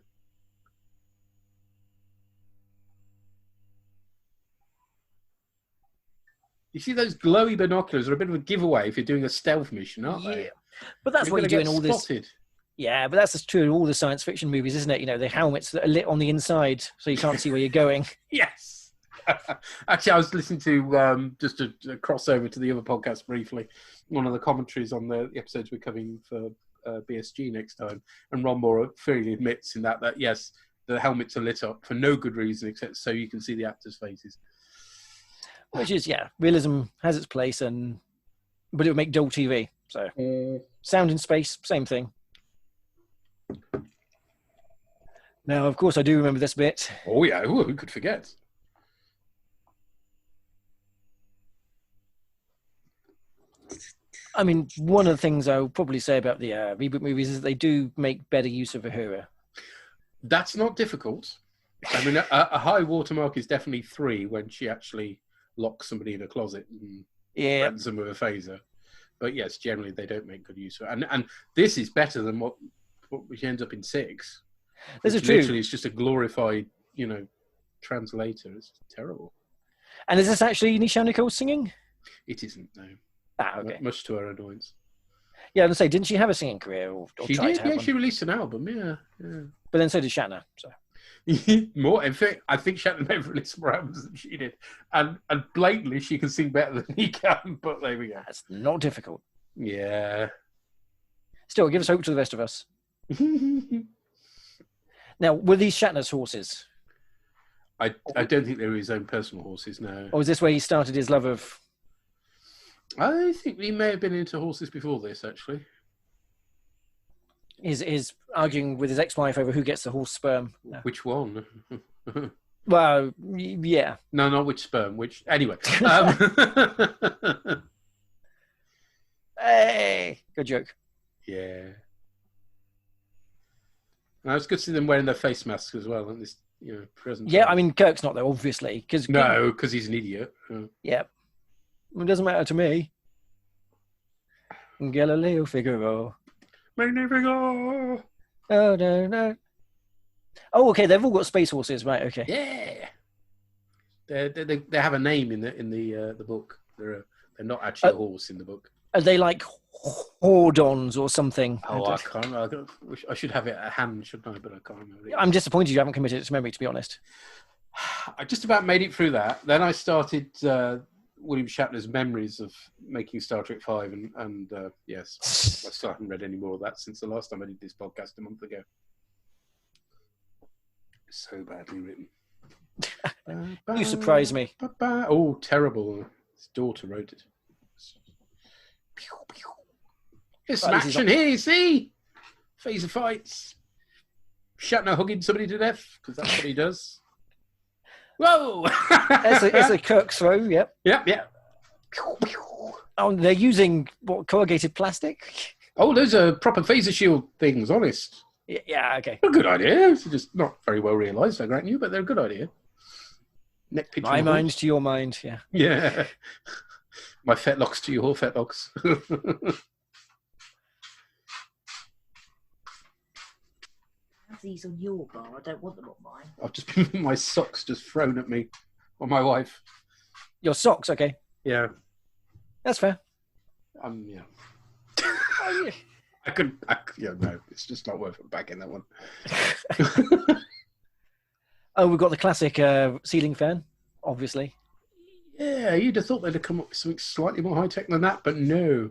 You see, those glowy binoculars are a bit of a giveaway if you're doing a stealth mission, aren't they? But that's what you do in all this. Spotted. Yeah, but that's true in all the science fiction movies, isn't it? The helmets that are lit on the inside so you can't see where you're going. Yes. Actually, I was listening to just a crossover to the other podcast briefly, one of the commentaries on the episodes we're covering for BSG next time, and Ron Moore freely admits in that yes, the helmets are lit up for no good reason except so you can see the actors' faces. Which is, realism has its place, but it would make dull TV. So, sound in space, same thing. Now, of course, I do remember this bit. Oh, yeah. Ooh, who could forget? I mean, one of the things I would probably say about the reboot movies is that they do make better use of Uhura. That's not difficult. I mean, a high watermark is definitely 3 when she actually locks somebody in a closet and threatens them with a phaser. But yes, generally they don't make good use of it. And this is better than what she ends up in 6. This is true. Literally, it's just a glorified, translator. It's terrible. And is this actually Nichelle Nichols singing? It isn't, no. Okay. Much to her annoyance. Yeah, I was going to say, didn't she have a singing career? Or she try did, to have one? She released an album, yeah. But then so did Shatner. So. More, in fact, I think Shatner may have released more albums than she did. And blatantly, she can sing better than he can, but there we go. That's not difficult. Yeah. Still, give us hope to the rest of us. Now, were these Shatner's horses? I don't think they were his own personal horses, no. Or was this where he started his love of... I think he may have been into horses before this, actually. Is arguing with his ex-wife over who gets the horse sperm. No. Which one? Well, yeah. No, not which sperm, which... Anyway. Hey! Good joke. Yeah. And it's good to see them wearing their face masks as well at this, present Yeah, time. I mean, Kirk's not, though, obviously. No, because he's an idiot. Yeah. It doesn't matter to me. Galileo Figaro. Magnifico! Oh, no. Oh, okay, they've all got space horses, right, okay. Yeah. They have a name in the book. They're not actually a horse in the book. Are they like Hordons or something? Oh, I can't remember. I should have it at hand, shouldn't I? But I can't remember. I'm disappointed you haven't committed it to memory, to be honest. I just about made it through that. Then I started William Shatner's memories of making Star Trek V, and yes, I still haven't read any more of that since the last time I did this podcast a month ago. So badly written. You surprise me. Oh, terrible. His daughter wrote it. Here's some action here, you see? Phaser fights. Shatner hugging somebody to death, because that's what he does. Whoa! It's a Kirk throw, yep. Yep. Oh, they're using, corrugated plastic? Oh, those are proper phaser shield things, honest. Yeah, okay. A good idea. It's just not very well realised, I grant you, but they're a good idea. Neck pinch. My mind to your mind, yeah. Yeah. My fetlocks to your fetlocks. Have these on your bar. I don't want them on mine. I've just been my socks just thrown at me by my wife. Your socks, okay. Yeah. That's fair. Yeah. No, it's just not worth it back in that one. Oh, we've got the classic ceiling fan. obviously. Yeah, you'd have thought they'd have come up with something slightly more high tech than that, but no.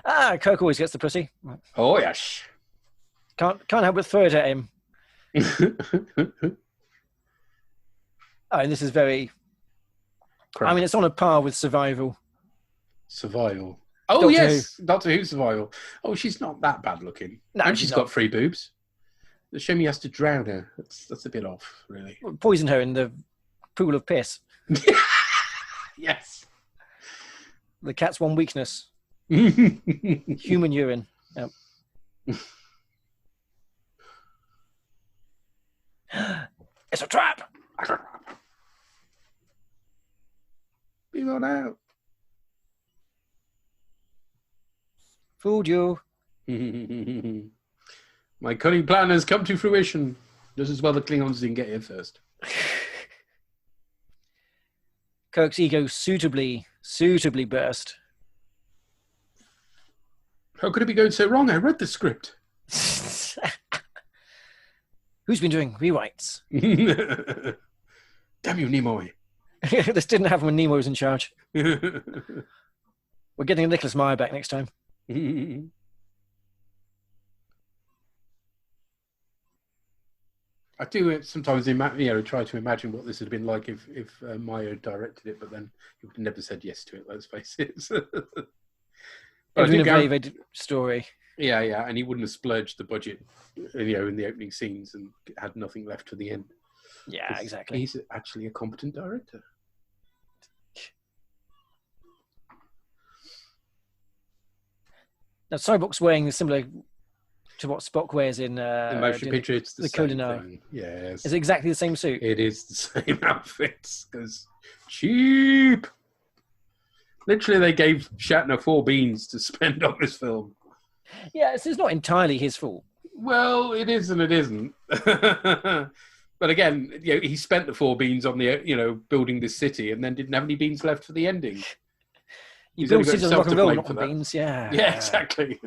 Kirk always gets the pussy. Oh yes. Can't help but throw it at him. And this is very. Crap. I mean, it's on a par with Survival. Survival. Oh Doctor yes, Doctor Who Survival. Oh, she's not that bad looking. No, and she's she's not. got 3 boobs. The shame he has to drown her. That's a bit off, really. Poison her in the pool of piss. Yes. The cat's one weakness: human urine. Yep. It's a trap. Be on out. Fooled you. My cunning plan has come to fruition. Just as well the Klingons didn't get here first. Kirk's ego suitably burst. How could it be going so wrong? I read the script. Who's been doing rewrites? Damn you, Nimoy. This didn't happen when Nemo was in charge. We're getting Nicholas Meyer back next time. I do sometimes try to imagine what this would have been like if Meyer directed it, but then he would have never said yes to it, let's face it. It would have been a very, very different story. Yeah, and he wouldn't have splurged the budget, in the opening scenes and had nothing left for the end. Yeah, exactly. He's actually a competent director. Now, Cyborg's wearing similar to what Spock wears in The motion picture, it's the same Culinary. thing. Yes. Is it exactly the same suit? It is the same outfits, because cheap. Literally, they gave Shatner 4 beans to spend on this film. Yeah, it's not entirely his fault. Well, it is and it isn't. But again, he spent the 4 beans on the, building this city, and then didn't have any beans left for the ending. You He's build only got cities on himself rock and to roll, blame not for on that. beans. Yeah. Yeah, exactly.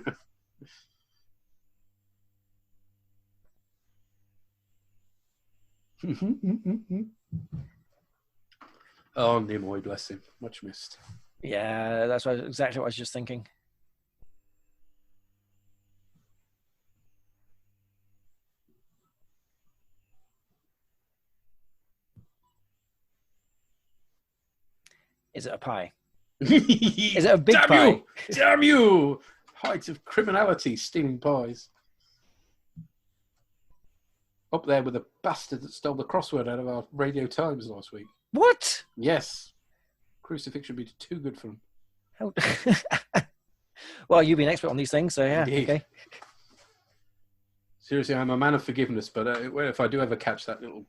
Oh, Nimoy, bless him. Much missed. Yeah, that's exactly what I was just thinking. Is it a pie? Is it a big Damn pie? you! Damn you! Height of criminality, stealing pies. Up there with the bastard that stole the crossword out of our Radio Times last week. What? Yes. Crucifixion would be too good for him. How... Well, you've been an expert on these things, so yeah. Indeed. Okay. Seriously, I'm a man of forgiveness, but if I do ever catch that little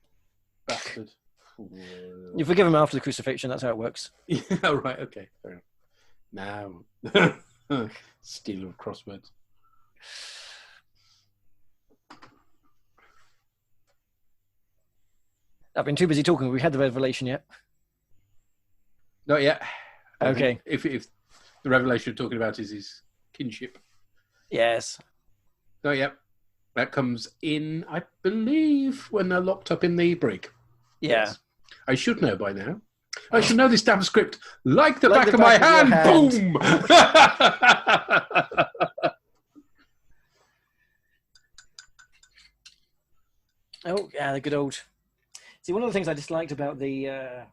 bastard... You forgive him after the crucifixion, that's how it works. Yeah, right, okay. Fair enough. Now, stealer of crosswords. I've been too busy talking. We had the revelation yet. Not yet. Okay. If the revelation you're talking about is his kinship. Yes. Not yet. That comes in, I believe, when they're locked up in the brig. Yeah. Yes. I should know by now. I should know this damn script like the Like back the of my back of your hand. Boom! Oh, yeah, the good old... See, one of the things I disliked about the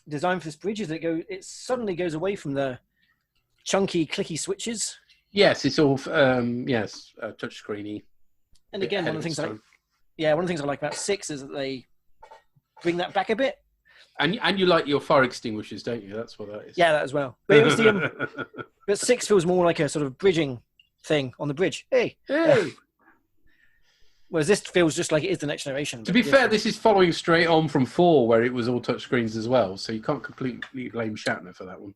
design for this bridge is that it suddenly goes away from the chunky, clicky switches. Yes, it's all touchscreeny. And again, one of the things I like about 6 is that they bring that back a bit. And you like your fire extinguishers, don't you? That's what that is. Yeah, that as well. But it was but 6 feels more like a sort of bridging thing on the bridge. Hey. Whereas this feels just like it is the Next Generation. To be fair, this is following straight on from 4, where it was all touchscreens as well. So you can't completely blame Shatner for that one.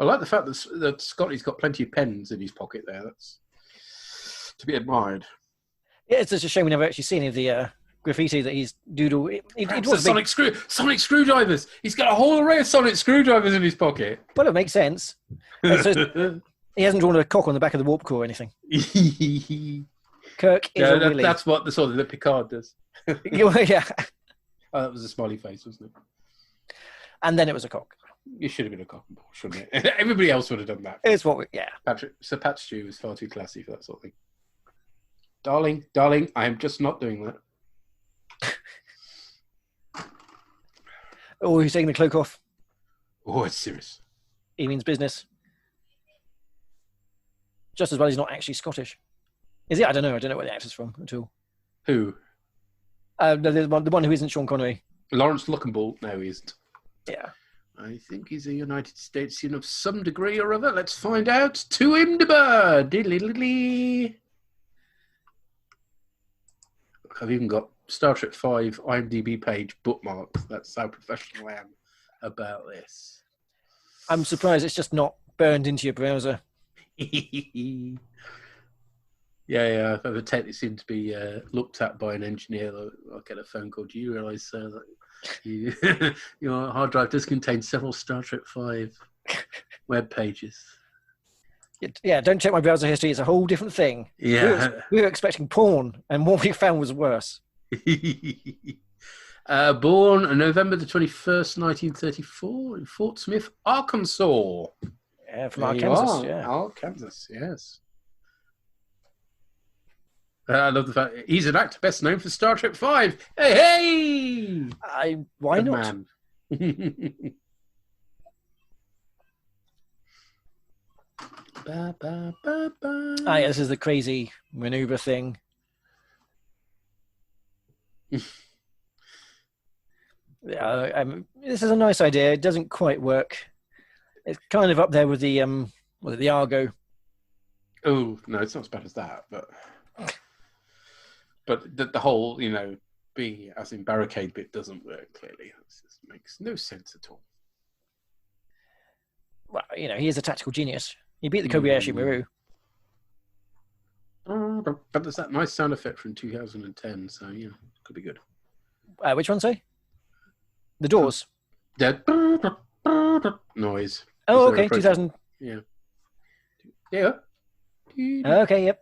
I like the fact that Scotty's got plenty of pens in his pocket there. That's to be admired. Yeah, it's just a shame we never actually see any of the graffiti that he's doodled. It was sonic screwdrivers. He's got a whole array of sonic screwdrivers in his pocket. Well, it makes sense. So he hasn't drawn a cock on the back of the warp core or anything. Kirk is a willy. That's what the sort of that Picard does. Yeah. Oh, that was a smiley face, wasn't it? And then it was a cock. You should have been a cock and ball, shouldn't it? Everybody else would have done that. It's what we, yeah. Sir Pat Stew is far too classy for that sort of thing. Darling, I am just not doing that. Oh, he's taking the cloak off. Oh, it's serious. He means business. Just as well he's not actually Scottish. Is he? I don't know. I don't know where the actor's from at all. Who? The one who isn't Sean Connery. Lawrence Luckenball? No, he isn't. Yeah. I think he's a United Statesian of some degree or other. Let's find out. To him the bird. Diddly-diddly. I've even got Star Trek 5 IMDb page bookmarked. That's how professional I am about this. I'm surprised it's just not burned into your browser. Yeah. I've attempted seem to be looked at by an engineer. I'll get a phone call. Do you realise, sir, that your hard drive does contain several Star Trek 5 web pages? Yeah, don't check my browser history. It's a whole different thing. Yeah. We were expecting porn, and what we found was worse. Born on November the 21st, 1934, in Fort Smith, Arkansas. Yeah, from Arkansas. Yeah, Arkansas, yes. I love the fact he's an actor best known for Star Trek 5. Hey! Why Good not? Man. Ba, ba, ba, ba. Yeah, this is the crazy maneuver thing. This is a nice idea. It doesn't quite work. It's kind of up there with the Argo. Oh no, it's not as bad as that, but the whole B as in barricade bit doesn't work clearly. It just makes no sense at all. Well, he is a tactical genius. He beat the Kobayashi Maru. But there's that nice sound effect from 2010, so yeah, could be good. Which one, say? The Doors. That noise. Oh, okay, 2000. Yeah. Yeah. Okay, yep.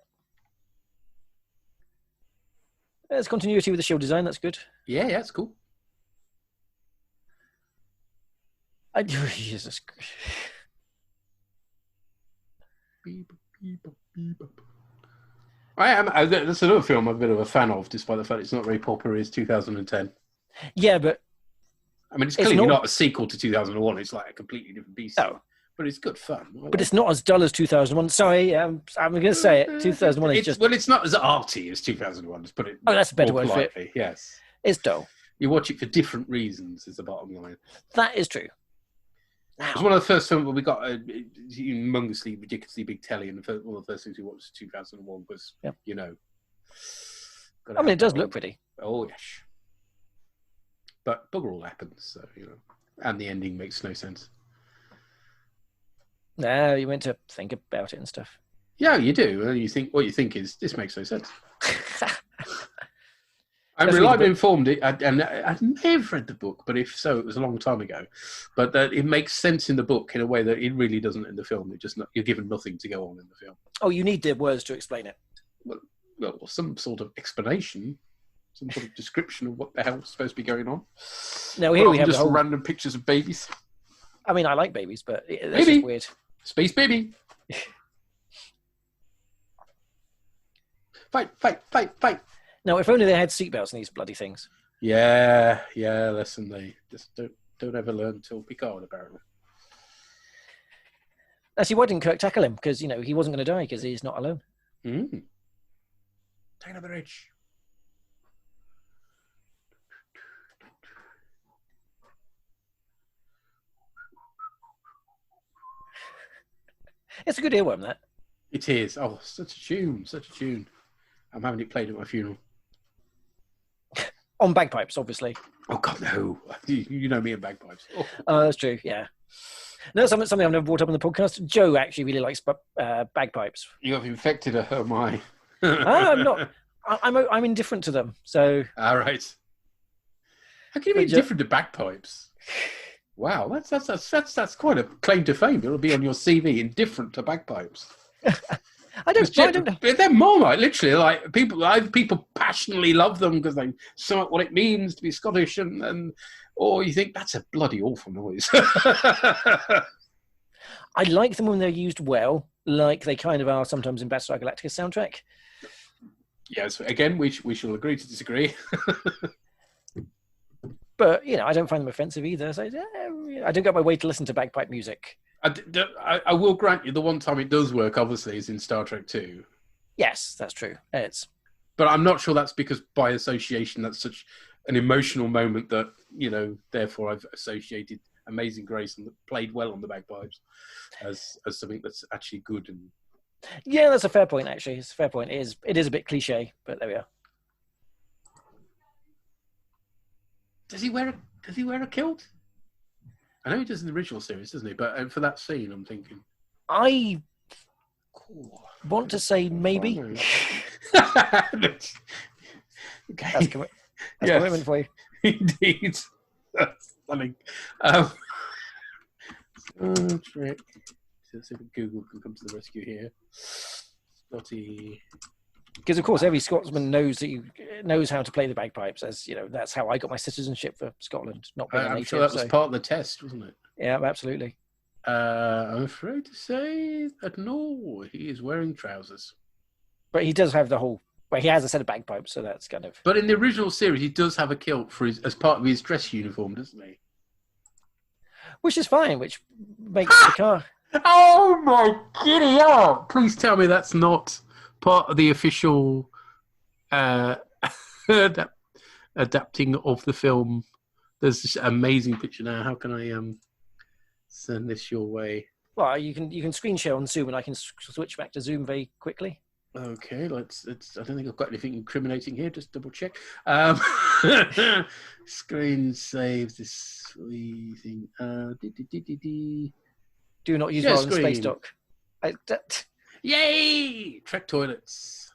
There's continuity with the shield design. That's good. Yeah, it's cool. Jesus. I am. That's another film I'm a bit of a fan of, despite the fact it's not very popular. It's 2010. Yeah, but I mean, it's clearly not a sequel to 2001. It's like a completely different beast. No. But it's good fun. But it's not as dull as 2001. Sorry, I'm going to say it. 2001 is just... Well, it's not as arty as 2001. Let's put it that's a better word for it. Yes. It's dull. You watch it for different reasons, is the bottom line. That is true. It was one of the first films where we got a humongously, ridiculously big telly, and one of the first things we watched in 2001 was, I mean, it does look pretty. Oh, yes. But bugger all happens, so, and the ending makes no sense. No, you meant to think about it and stuff. Yeah, you do. And what you think is, this makes no sense. I'm reliably informed, and I may have read the book, but if so, it was a long time ago. But it makes sense in the book in a way that it really doesn't in the film. You're given nothing to go on in the film. Oh, you need the words to explain it. Well, some sort of explanation, some sort of description of what the hell's supposed to be going on. Now here we have just random pictures of babies. I mean, I like babies, but it's just weird. Space baby. Fight. Now, if only they had seatbelts in these bloody things. Yeah. Listen, they just don't ever learn until Picard, apparently. Actually, why didn't Kirk tackle him? Because, he wasn't going to die because he's not alone. Take the bridge. It's a good earworm, that. It is. Oh, such a tune. I'm having it played at my funeral. On bagpipes, obviously. Oh, God, no. You know me and bagpipes. Oh, that's true, yeah. No, something I've never brought up on the podcast. Joe actually really likes bagpipes. You have infected her, oh my. I'm not. I'm indifferent to them, so... All right. How can you be indifferent to bagpipes? Wow, that's quite a claim to fame. It'll be on your CV, indifferent to bagpipes. I don't know. They're Marmite, literally. Like people passionately love them because they know what it means to be Scottish, or you think that's a bloody awful noise. I like them when they're used well, like they kind of are sometimes in Battlestar Galactica's soundtrack. Yes, again, we shall agree to disagree. But, I don't find them offensive either. So I don't go my way to listen to bagpipe music. I will grant you the one time it does work, obviously, is in Star Trek 2. Yes, that's true. But I'm not sure that's because by association that's such an emotional moment that, therefore I've associated Amazing Grace and played well on the bagpipes as something that's actually good. And yeah, that's a fair point, actually. It's a fair point. It is a bit cliche, but there we are. Does he wear a kilt? I know he does in the original series, doesn't he? But for that scene, I'm thinking. I want to say maybe. Okay. That's commitment for you. Indeed. That's funny. Trick. Let's see if Google can come to the rescue here. Scotty. Because of course, every Scotsman knows how to play the bagpipes. As that's how I got my citizenship for Scotland. Not being a native. I'm sure that was part of the test, wasn't it? Yeah, absolutely. I'm afraid to say that no, he is wearing trousers. But he does have the whole. Well, he has a set of bagpipes, so that's kind of. But in the original series, he does have a kilt as part of his dress uniform, doesn't he? Which is fine. Which makes the car. Oh my giddy up! Please tell me that's not part of the official adapting of the film. There's this amazing picture now. How can I send this your way? Well, you can screen share on Zoom, and I can switch back to Zoom very quickly. Okay, let's. I don't think I've got anything incriminating here. Just double check. Screen save this thing. Do not use while in space dock. Yay! Trek toilets.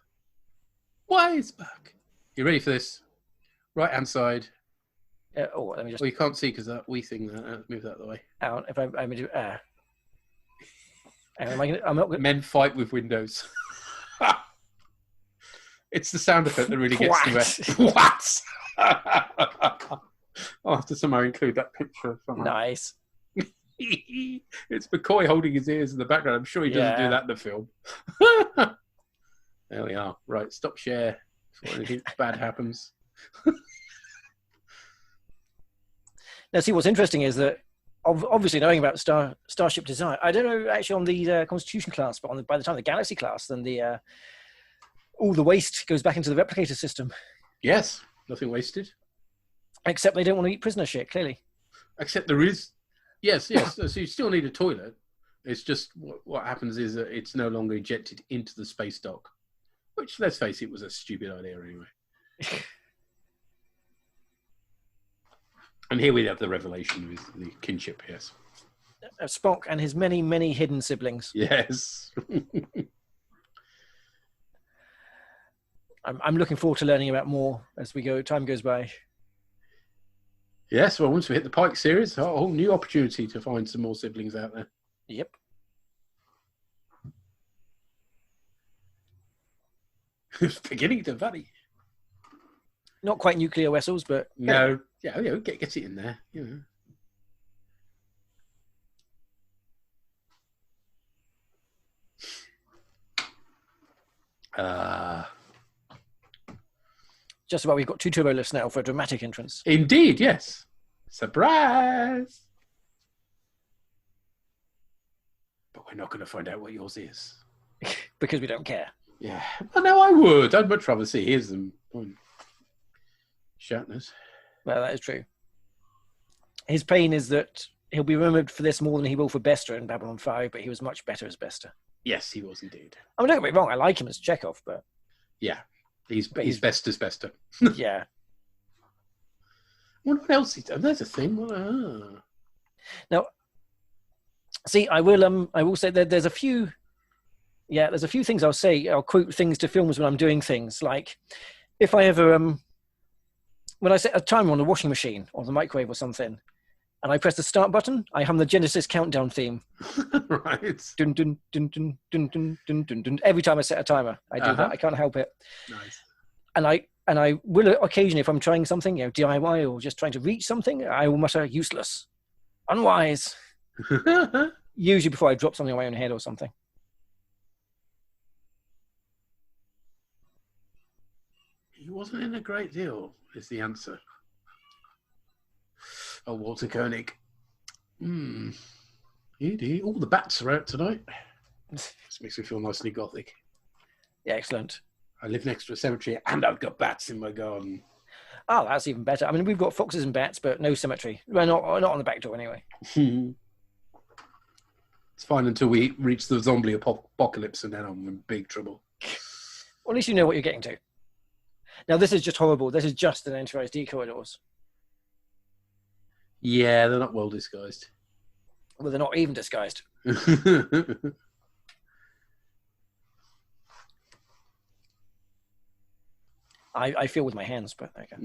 Wise back. You ready for this? Right hand side. Let me just. Well, you can't see because that wee thing. Move that the way. Out. If I'm going to do. I'm not. Men fight with windows. It's the sound effect that really gets to me. What? I'll have to somehow include that picture. Somehow. Nice. It's McCoy holding his ears in the background. I'm sure he doesn't do that in the film. There we are. Right, stop share before anything bad happens. Now, see, what's interesting is that obviously knowing about Starship Design, I don't know actually on the Constitution class, but by the time the Galaxy class, then all the waste goes back into the replicator system. Yes, nothing wasted. Except they don't want to eat prisoner shit, clearly. Except there is. Yes. So you still need a toilet. It's just what happens is that it's no longer ejected into the space dock, which, let's face it, was a stupid idea anyway. And here we have the revelation with the kinship, yes. Spock and his many, many hidden siblings. Yes. I'm looking forward to learning about more as time goes by. Yes, well, once we hit the Pike series, a whole new opportunity to find some more siblings out there. Yep. It's beginning to vary. Not quite nuclear vessels, but... No. Yeah, get it in there, Just about we've got 2 turbo lifts now for a dramatic entrance. Indeed, yes. Surprise! But we're not going to find out what yours is. Because we don't care. Yeah. Well, no, I would. I'd much rather see his than Shatner's. Well, that is true. His pain is that he'll be remembered for this more than he will for Bester in Babylon 5, but he was much better as Bester. Yes, he was indeed. I mean, don't get me wrong, I like him as Chekhov, but... Yeah, he's best as Bester. Yeah. What else he's done? There's a thing. Now, see, I will say that there's a few things I'll say. I'll quote things to films when I'm doing things. Like, if I ever... when I set a timer on the washing machine or the microwave or something, and I press the start button, I hum the Genesis countdown theme. Right. Dun, dun, dun, dun, dun, dun, dun, dun, dun. Every time I set a timer, I do that. I can't help it. Nice. And I will occasionally, if I'm trying something, DIY or just trying to reach something, I will mutter useless, unwise. Usually before I drop something on my own head or something. He wasn't in a great deal, is the answer. Oh, Walter Koenig. All the bats are out tonight. This makes me feel nicely gothic. Yeah, excellent. I live next to a cemetery and I've got bats in my garden. Oh, that's even better. I mean, we've got foxes and bats, but no cemetery. Well, not on the back door anyway. It's fine until we reach the zombie apocalypse, and then I'm in big trouble. Well, at least you know what you're getting to. Now, this is just horrible. This is just an Enterprise D corridors. Yeah, they're not well disguised. Well, they're not even disguised. I feel with my hands, but okay.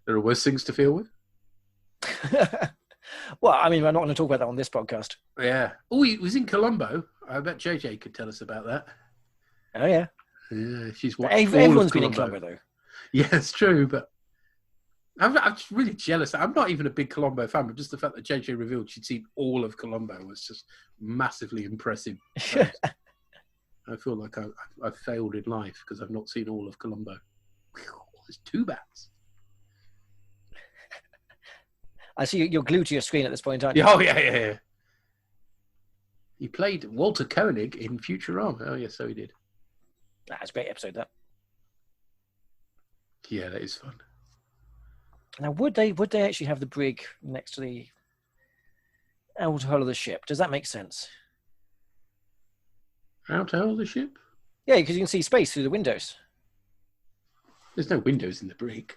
There are worse things to feel with. Well, I mean, we're not going to talk about that on this podcast. Yeah. Oh, he was in Colombo. I bet JJ could tell us about that. Oh, yeah. Yeah, she's watched Everyone's been in Colombo, though. Yeah, it's true, but I'm just really jealous. I'm not even a big Colombo fan, but just the fact that JJ revealed she'd seen all of Colombo was just massively impressive. I feel like I've failed in life because I've not seen all of Colombo. There's 2 bats. I see you're glued to your screen at this point, aren't you? Oh, yeah. He played Walter Koenig in Futurama. Oh, yes, so he did. That's a great episode, that. Yeah, that is fun. Now, would they actually have the brig next to the outer hull of the ship? Does that make sense? Outer hull of the ship? Yeah, because you can see space through the windows. There's no windows in the brig.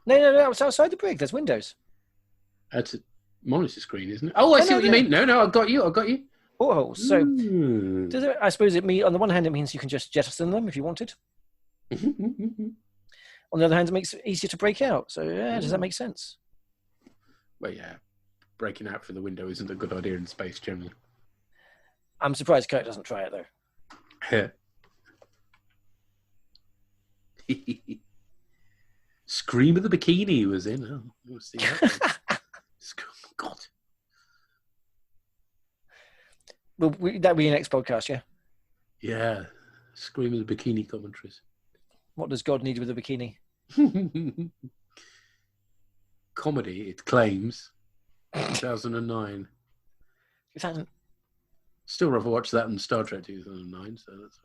No, it's outside the brig. There's windows. That's a monitor screen, isn't it? Oh, I see what you mean. No, I've got you. Portholes. So, does it, I suppose it mean on the one hand, it means you can just jettison them if you wanted. On the other hand, it makes it easier to break out. So, yeah, does that make sense? Well, yeah. Breaking out through the window isn't a good idea in space, generally. I'm surprised Kirk doesn't try it, though. Scream of the Bikini was in. Oh, we'll see that. God. Well, that'll be your next podcast, yeah? Yeah. Scream of the Bikini commentaries. What does God need with a bikini? Comedy, it claims. 2009. 2000. Still rather watch that than Star Trek 2009, so that's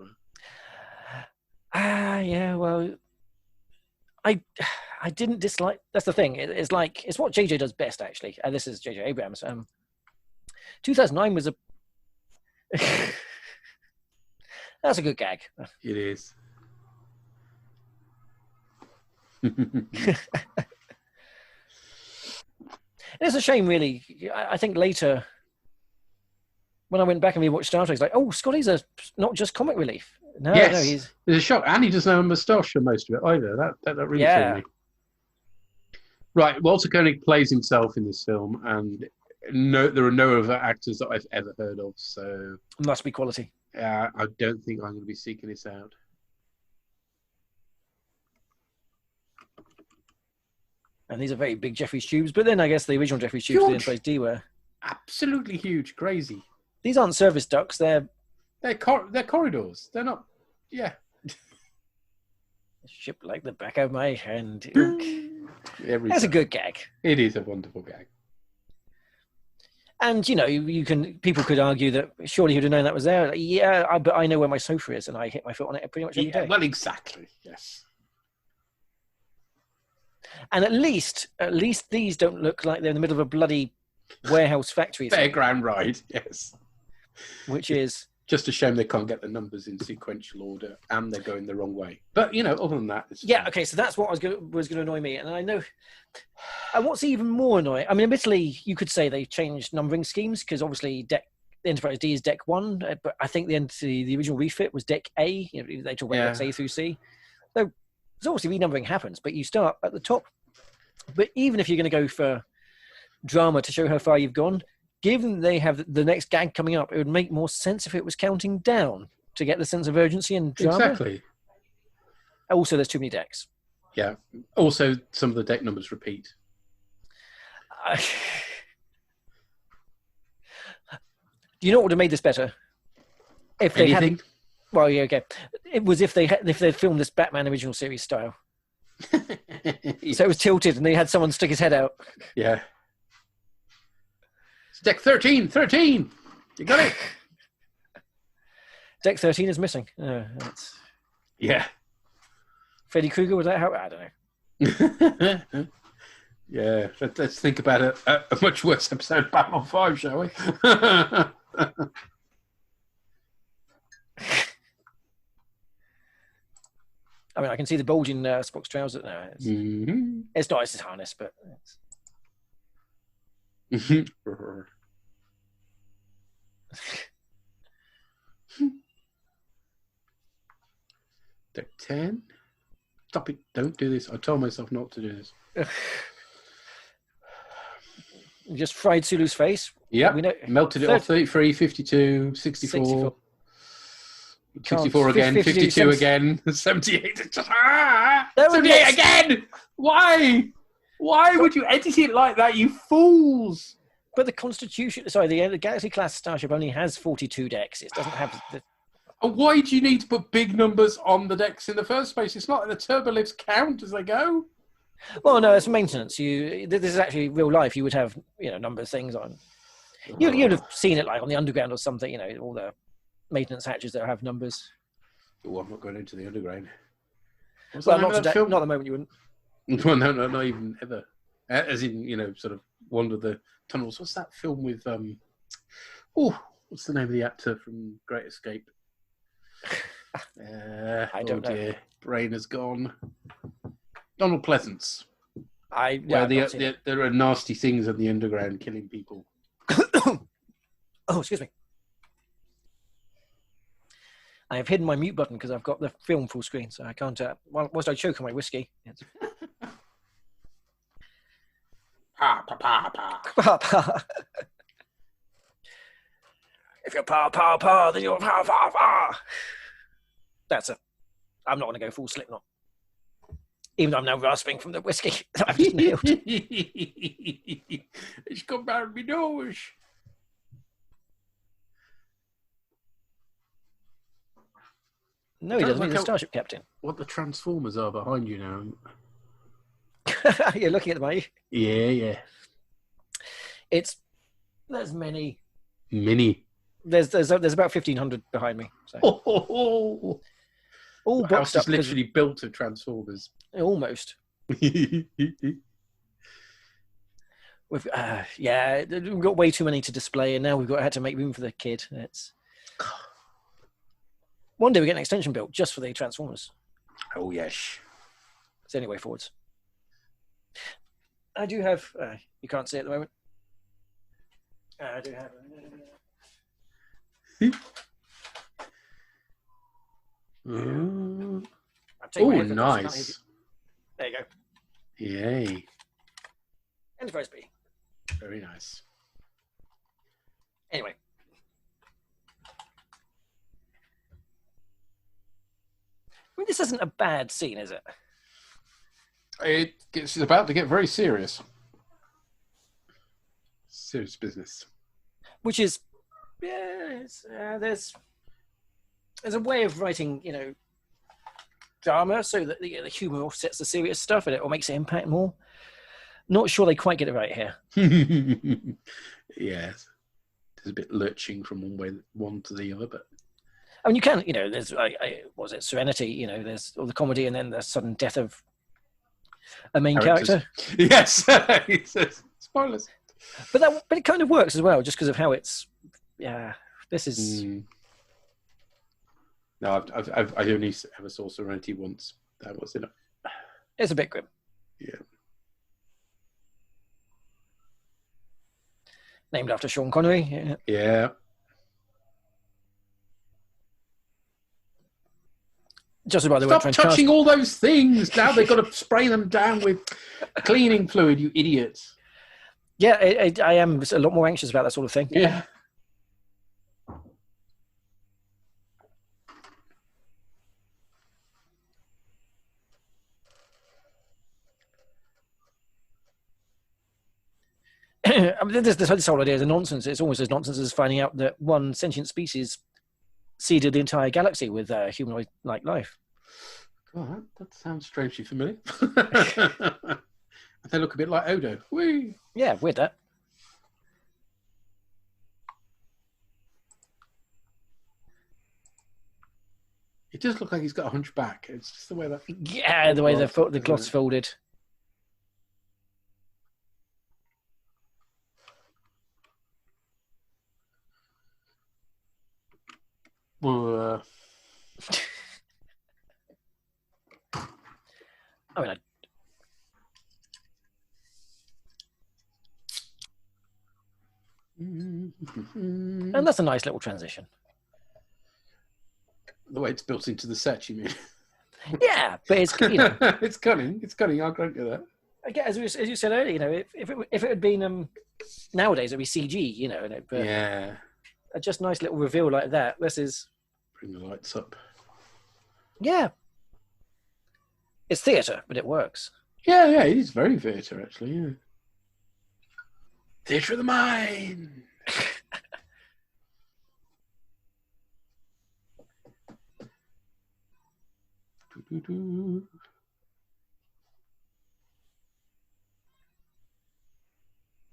fine. Yeah, well, I didn't dislike. That's the thing. It's what JJ does best, actually. And this is JJ Abrams. 2009 was a. That's a good gag. It is. It's a shame, really. I think later, when I went back and rewatched Star Trek, it's like, oh, Scotty's not just comic relief. No, he's a shock, and he doesn't have a moustache for most of it either. That really threw me. Right, Walter Koenig plays himself in this film, and there are no other actors that I've ever heard of. So must be quality. I don't think I'm going to be seeking this out. And these are very big Jeffrey's tubes, but then I guess the original Jeffrey's tubes, the Enterprise D were absolutely huge, crazy. These aren't service ducts; they're corridors. They're not. Yeah. Ship like the back of my hand. That's a good gag. It is a wonderful gag. And people could argue that surely you'd have known that was there. Like, but I know where my sofa is, and I hit my foot on it pretty much every day. Well, exactly. Yes. And at least these don't look like they're in the middle of a bloody warehouse factory. Fairground ride, yes. Which is just a shame they can't get the numbers in sequential order, and they're going the wrong way. But other than that, it's fine. Okay. So that's what was going to annoy me, and I know. And what's even more annoying? I mean, admittedly, you could say they changed numbering schemes because obviously the Enterprise D is Deck 1, but I think the original refit was Deck A. They talk about decks A through C. So obviously renumbering happens, but you start at the top. But even if you're going to go for drama to show how far you've gone, given they have the next gag coming up, it would make more sense if it was counting down to get the sense of urgency and drama. Exactly. Also, there's too many decks. Yeah. Also, some of the deck numbers repeat. Do you know what would have made this better? If they Anything? had, well, yeah, okay. It was if they'd filmed this Batman original series style. So it was tilted, and they had someone stick his head out. Yeah. It's deck 13. 13. You got it. Deck 13 is missing. That's... Yeah. Freddy Krueger, was that how? I don't know. Yeah. Let's think about a much worse episode of Batman 5, shall we? I mean, I can see the bulge in Spock's trousers. No, it's not his harness, but it's... Deck 10. Stop it. Don't do this. I told myself not to do this. Just fried Sulu's face. Yeah. We know... Melted it off 33, 52, 64. 64 again, 52 again, 78. 78 again! Why? Why would you edit it like that, you fools? But the Constitution, the Galaxy class starship only has 42 decks. It doesn't have the... And why do you need to put big numbers on the decks in the first place? It's not like the turbolifts count as they go. Well, no, it's maintenance. This is actually real life. You would have, number of things on. You'd have seen it like on the underground or something, all the maintenance hatches that have numbers. Oh, I'm not going into the underground. Well, not today. Not at the moment, you wouldn't. Well, no, not even ever. As in, sort of wander the tunnels. What's that film with? What's the name of the actor from Great Escape? I don't know. Dear. Brain has gone. Donald Pleasance. There are nasty things in the underground killing people. Oh, excuse me. I have hidden my mute button because I've got the film full screen, so I can't. Whilst I choke on my whiskey. It's... If you're pa, then you're pa. I'm not going to go full Slipknot. Even though I'm now rasping from the whiskey that I've just nailed. It's come down my nose. No, he doesn't. He's a starship captain. What the Transformers are behind you now. You're looking at them, are you? Yeah. There's many. There's about 1,500 behind me. So. All boxed up. Literally built of Transformers. Almost. We've got way too many to display, and now we've had to make room for the kid. One day we get an extension built just for the Transformers. Oh yes. It's the only way forwards. I do have. You can't see it at the moment. I do have. Oh, nice. There you go. Yay. Enterprise B. Very nice. Anyway. I mean, this isn't a bad scene, is it? It's about to get very serious. Serious business. Which is, there's a way of writing, drama so that the humour offsets the serious stuff and it makes it impact more. Not sure they quite get it right here. Yes. There's a bit lurching from one to the other, but... I mean, you can, there's, was it Serenity? There's all the comedy and then the sudden death of a main character. Yes. Spoilers. But it kind of works as well, just because of how it's, this is... No, I only ever saw Serenity once. That was enough. It's a bit grim. Yeah. Named after Sean Connery. Yeah. Just about they weren't Stop trying to touching cast. all those things. Now they've got to spray them down with cleaning fluid, you idiots. Yeah, I am a lot more anxious about that sort of thing. Yeah. I mean, this whole idea is a nonsense. It's almost as nonsense as finding out that one sentient species seeded the entire galaxy with humanoid-like life. God, that sounds strangely familiar. They look a bit like Odo. Whee! Yeah, weird that. It does look like he's got a hunchback. It's just the way that... Yeah, the way the cloth's folded. Well, I mean, and that's a nice little transition. the way it's built into the set, you mean? Yeah, but it's it's cunning. It's cunning. I'll grant you that. Again, as you said earlier, if it had been nowadays, it'd be CG, but Yeah. a just nice little reveal like that. This is Bring the lights up. it's theatre, but it works. Yeah, it is very theatre, actually. Yeah. Theatre of the mind. Doo-doo-doo.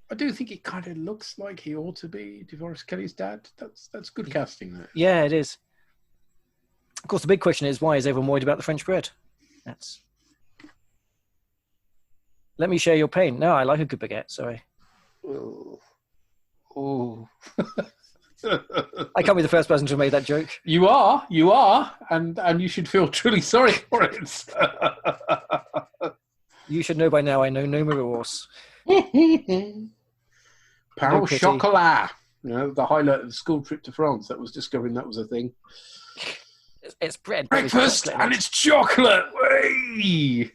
I do think it kind of looks like he ought to be DeForest Kelly's dad. That's good casting there. Yeah, it is. Of course, the big question is, why is everyone worried about the French bread? That's. Let me share your pain. No, I like a good baguette. Sorry. Oh. I can't be the first person to have made that joke. You are, and you should feel truly sorry for it. You should know by now. I know no remorse. Pain au pity. chocolat. The highlight of the school trip to France. That was discovering that was a thing. It's bread. but with Breakfast chocolate in and it. it's chocolate. Way.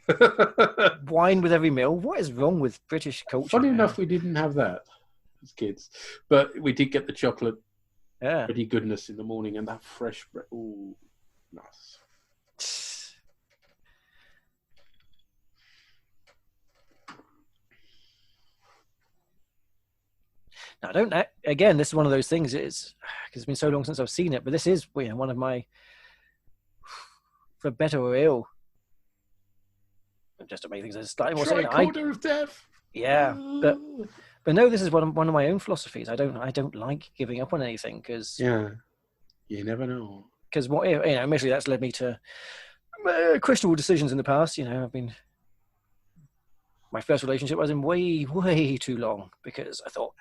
Wine with every meal. What is wrong with British culture? Funny now? enough, we didn't have that as kids, but we did get the chocolate Yeah. pretty goodness in the morning and that fresh bread. Ooh, nice. Now, I don't. Again, this is one of those things. It's because it's been so long since I've seen it, but this is one of my, for better or ill, just to make things slightly more. Tricorder of death. Yeah, but no, this is one of my own philosophies. I don't like giving up on anything because You never know. Because what if, admittedly that's led me to questionable decisions in the past. I've been. My first relationship was in way, way too long because I thought,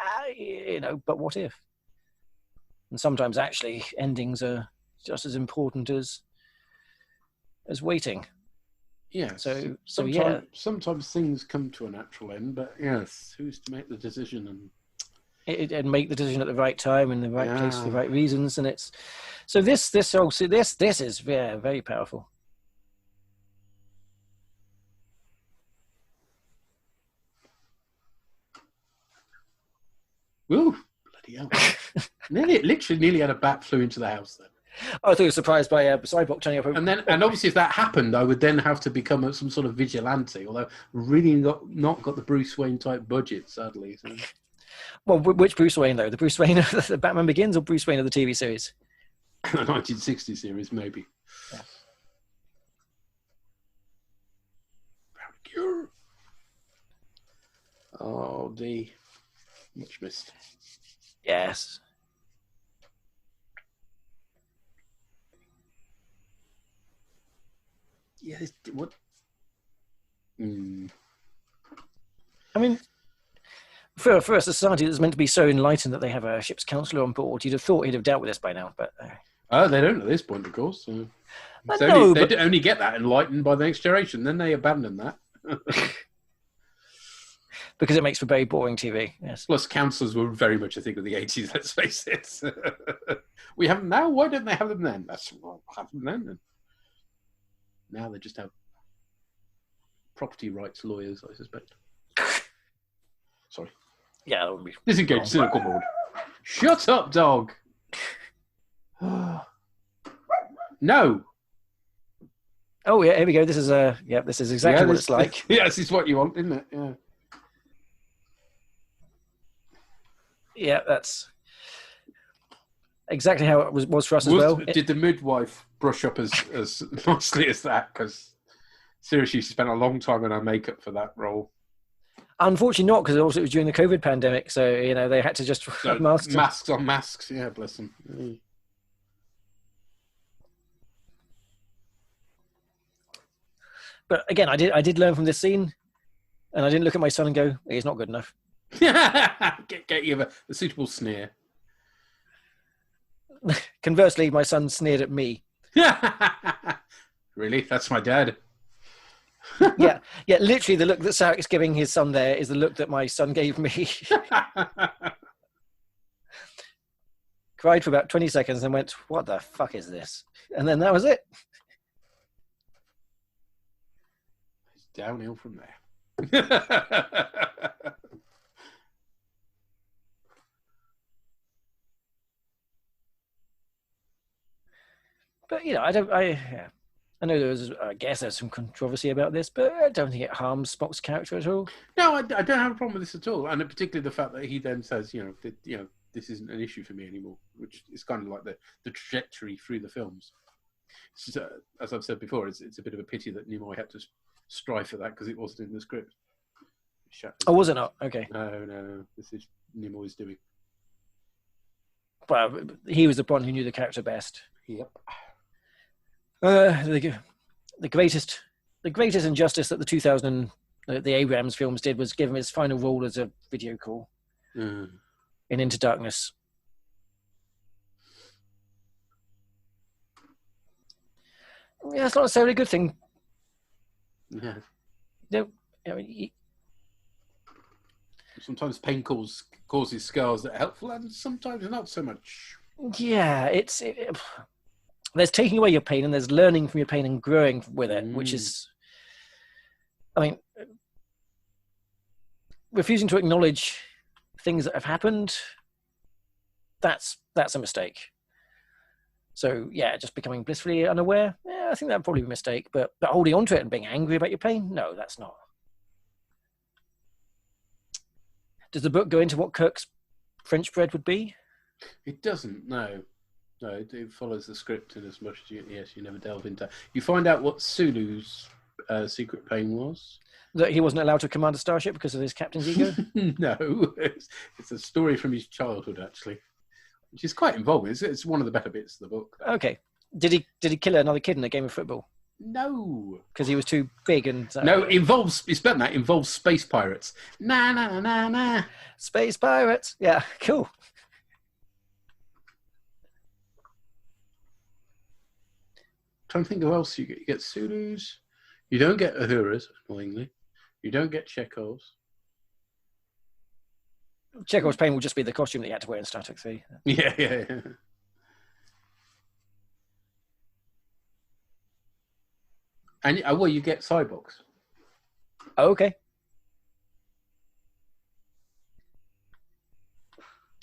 but what if? And sometimes actually endings are just as important as waiting. Yeah. So sometimes things come to a natural end, but yes, who's to make the decision and make the decision at the right time and the right place for the right reasons, and it's so this is very powerful. Ooh, bloody hell! Literally had a bat flew into the house then. I thought you were surprised by a sidewalk turning up. And obviously, if that happened, I would then have to become some sort of vigilante. Although really not got the Bruce Wayne type budget, sadly. So. Well, which Bruce Wayne though? The Bruce Wayne of the Batman Begins or Bruce Wayne of the TV series? The 1960 series, maybe. Yeah. Cure. Oh, D. Much missed. Yes. Yes. What? I mean, for a society that's meant to be so enlightened that they have a ship's counselor on board, you'd have thought he'd have dealt with this by now. But they don't at this point, of course. So. No, they only get that enlightened by the next generation. Then they abandon that. Because it makes for very boring TV. Yes. Plus, counsellors were very much a thing of the 80s, let's face it. We have them now. Why don't they have them then? That's what have them then. Now they just have property rights lawyers, I suspect. Sorry. Yeah, that would be. Disengage cynical mode. Shut up, dog. No. Oh yeah, here we go. This is this is exactly what it's like. Yeah, this is what you want, isn't it? Yeah. Yeah, that's exactly how it was for us as well. Did the midwife brush up as nicely as that? Because seriously, she spent a long time on her makeup for that role. Unfortunately not, because also it was during the COVID pandemic, so they had to just have masks. Masks on masks, yeah, bless them. Mm. But again, I did learn from this scene, and I didn't look at my son and go, "He's not good enough." Get you a suitable sneer. Conversely, my son sneered at me. Really? That's my dad. yeah, literally the look that Sarek's giving his son there is the look that my son gave me. Cried for about 20 seconds and went, "What the fuck is this?" And then that was it. It's downhill from there. But I know I guess there's some controversy about this, but I don't think it harms Spock's character at all. No, I don't have a problem with this at all, and particularly the fact that he then says, this isn't an issue for me anymore, which is kind of like the trajectory through the films. So, as I've said before, it's a bit of a pity that Nimoy had to strive for that because it wasn't in the script. Oh, was it not? Okay. No, this is Nimoy's doing. Well, he was the one who knew the character best. Yep. The greatest injustice that the Abrams films did was give him his final role as a video call in Into Darkness. Yeah, it's not necessarily a good thing. Yeah. No, I mean, sometimes pain causes scars that are helpful, and sometimes not so much. Yeah, there's taking away your pain and there's learning from your pain and growing with it, which is, I mean, refusing to acknowledge things that have happened, that's a mistake. So yeah, just becoming blissfully unaware, I think that'd probably be a mistake, but holding on to it and being angry about your pain, no, that's not. Does the book go into what Kirk's French bread would be? It doesn't, no. No, it follows the script in as much as you never delve into. You find out what Sulu's secret pain was. That he wasn't allowed to command a starship because of his captain's ego? No, it's a story from his childhood, actually, which is quite involving. It's one of the better bits of the book. Okay. Did he kill another kid in a game of football? No. Because he was too big and... No, it's better than that. It involves space pirates. Nah. Space pirates. Yeah, cool. Trying to think of what else you get. You get Sulus. You don't get Uhura's, annoyingly. You don't get Chekhov's. Chekhov's pain will just be the costume that you had to wear in Star Trek 3. Yeah. And you get Cyborgs. Oh, okay.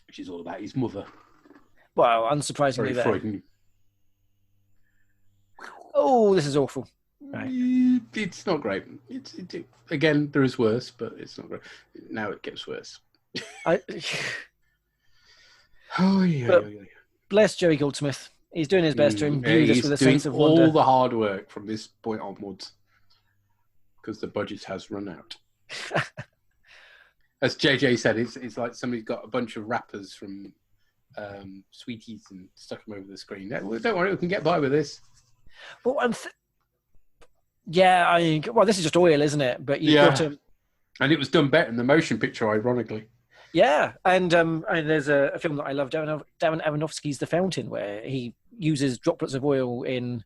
Which is all about his mother. Well, unsurprisingly, Very frightening. Oh, this is awful. Right. It's not great. Again, there is worse, but it's not great. Now it gets worse. Bless Joey Goldsmith. He's doing his best to imbue this with a sense of wonder. All the hard work from this point onwards, because the budget has run out. As JJ said, it's like somebody's got a bunch of wrappers from Sweeties and stuck them over the screen. Don't worry, we can get by with this. Well, this is just oil, isn't it? But you've got to... And it was done better in the motion picture, ironically. Yeah, and there's a film that I love, Darren Aronofsky's The Fountain, where he uses droplets of oil in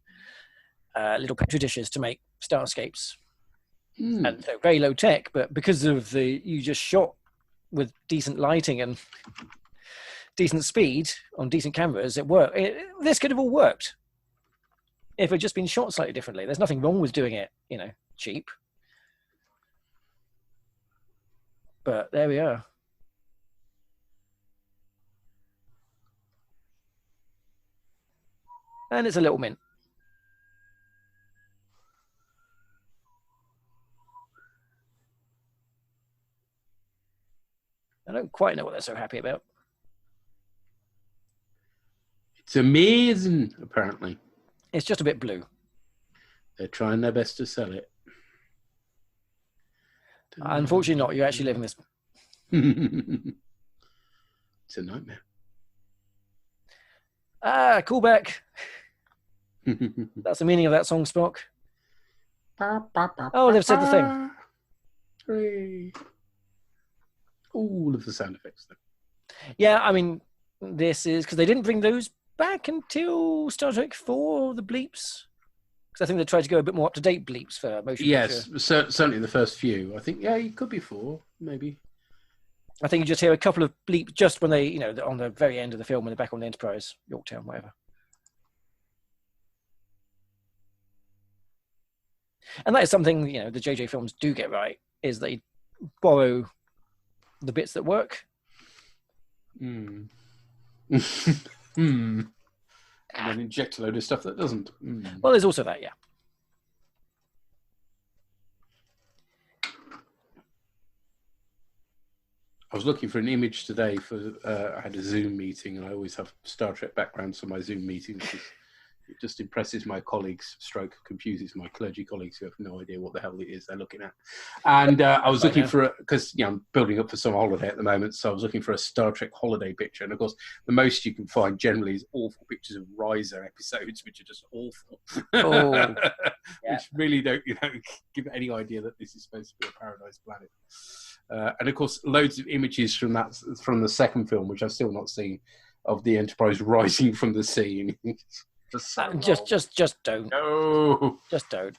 little petri dishes to make starscapes. And so very low tech, but because of you just shot with decent lighting and decent speed on decent cameras, it worked. This could have all worked. if it had just been shot slightly differently. There's nothing wrong with doing it, cheap. But there we are. And it's a little mint. I don't quite know what they're so happy about. It's amazing, apparently. It's just a bit blue. They're trying their best to sell it. Unfortunately not. You actually live in this. It's a nightmare. Callback. That's the meaning of that song, Spock. Oh, they've said the thing. Hooray. All of the sound effects, though. Yeah, I mean, this is because they didn't bring those back until Star Trek 4, the bleeps. Because I think they tried to go a bit more up-to-date bleeps for motion Yes, picture. certainly the first few. I think, yeah, it could be 4, maybe. I think you just hear a couple of bleeps just when they, on the very end of the film when they're back on the Enterprise, Yorktown, whatever. And that is something, the JJ films do get right, is they borrow the bits that work. And then inject a load of stuff that doesn't. Well, there's also that, yeah. I was looking for an image today for. I had a Zoom meeting, and I always have Star Trek backgrounds for my Zoom meetings. It just impresses my colleagues, stroke confuses my clergy colleagues who have no idea what the hell it is they're looking at. And I was looking for because I'm building up for some holiday at the moment, so I was looking for a Star Trek holiday picture. And of course, the most you can find generally is awful pictures of Riser episodes, which are just awful, which really don't give any idea that this is supposed to be a paradise planet. And of course, loads of images from the second film, which I've still not seen, of the Enterprise rising from the sea. Just don't. No. Just don't.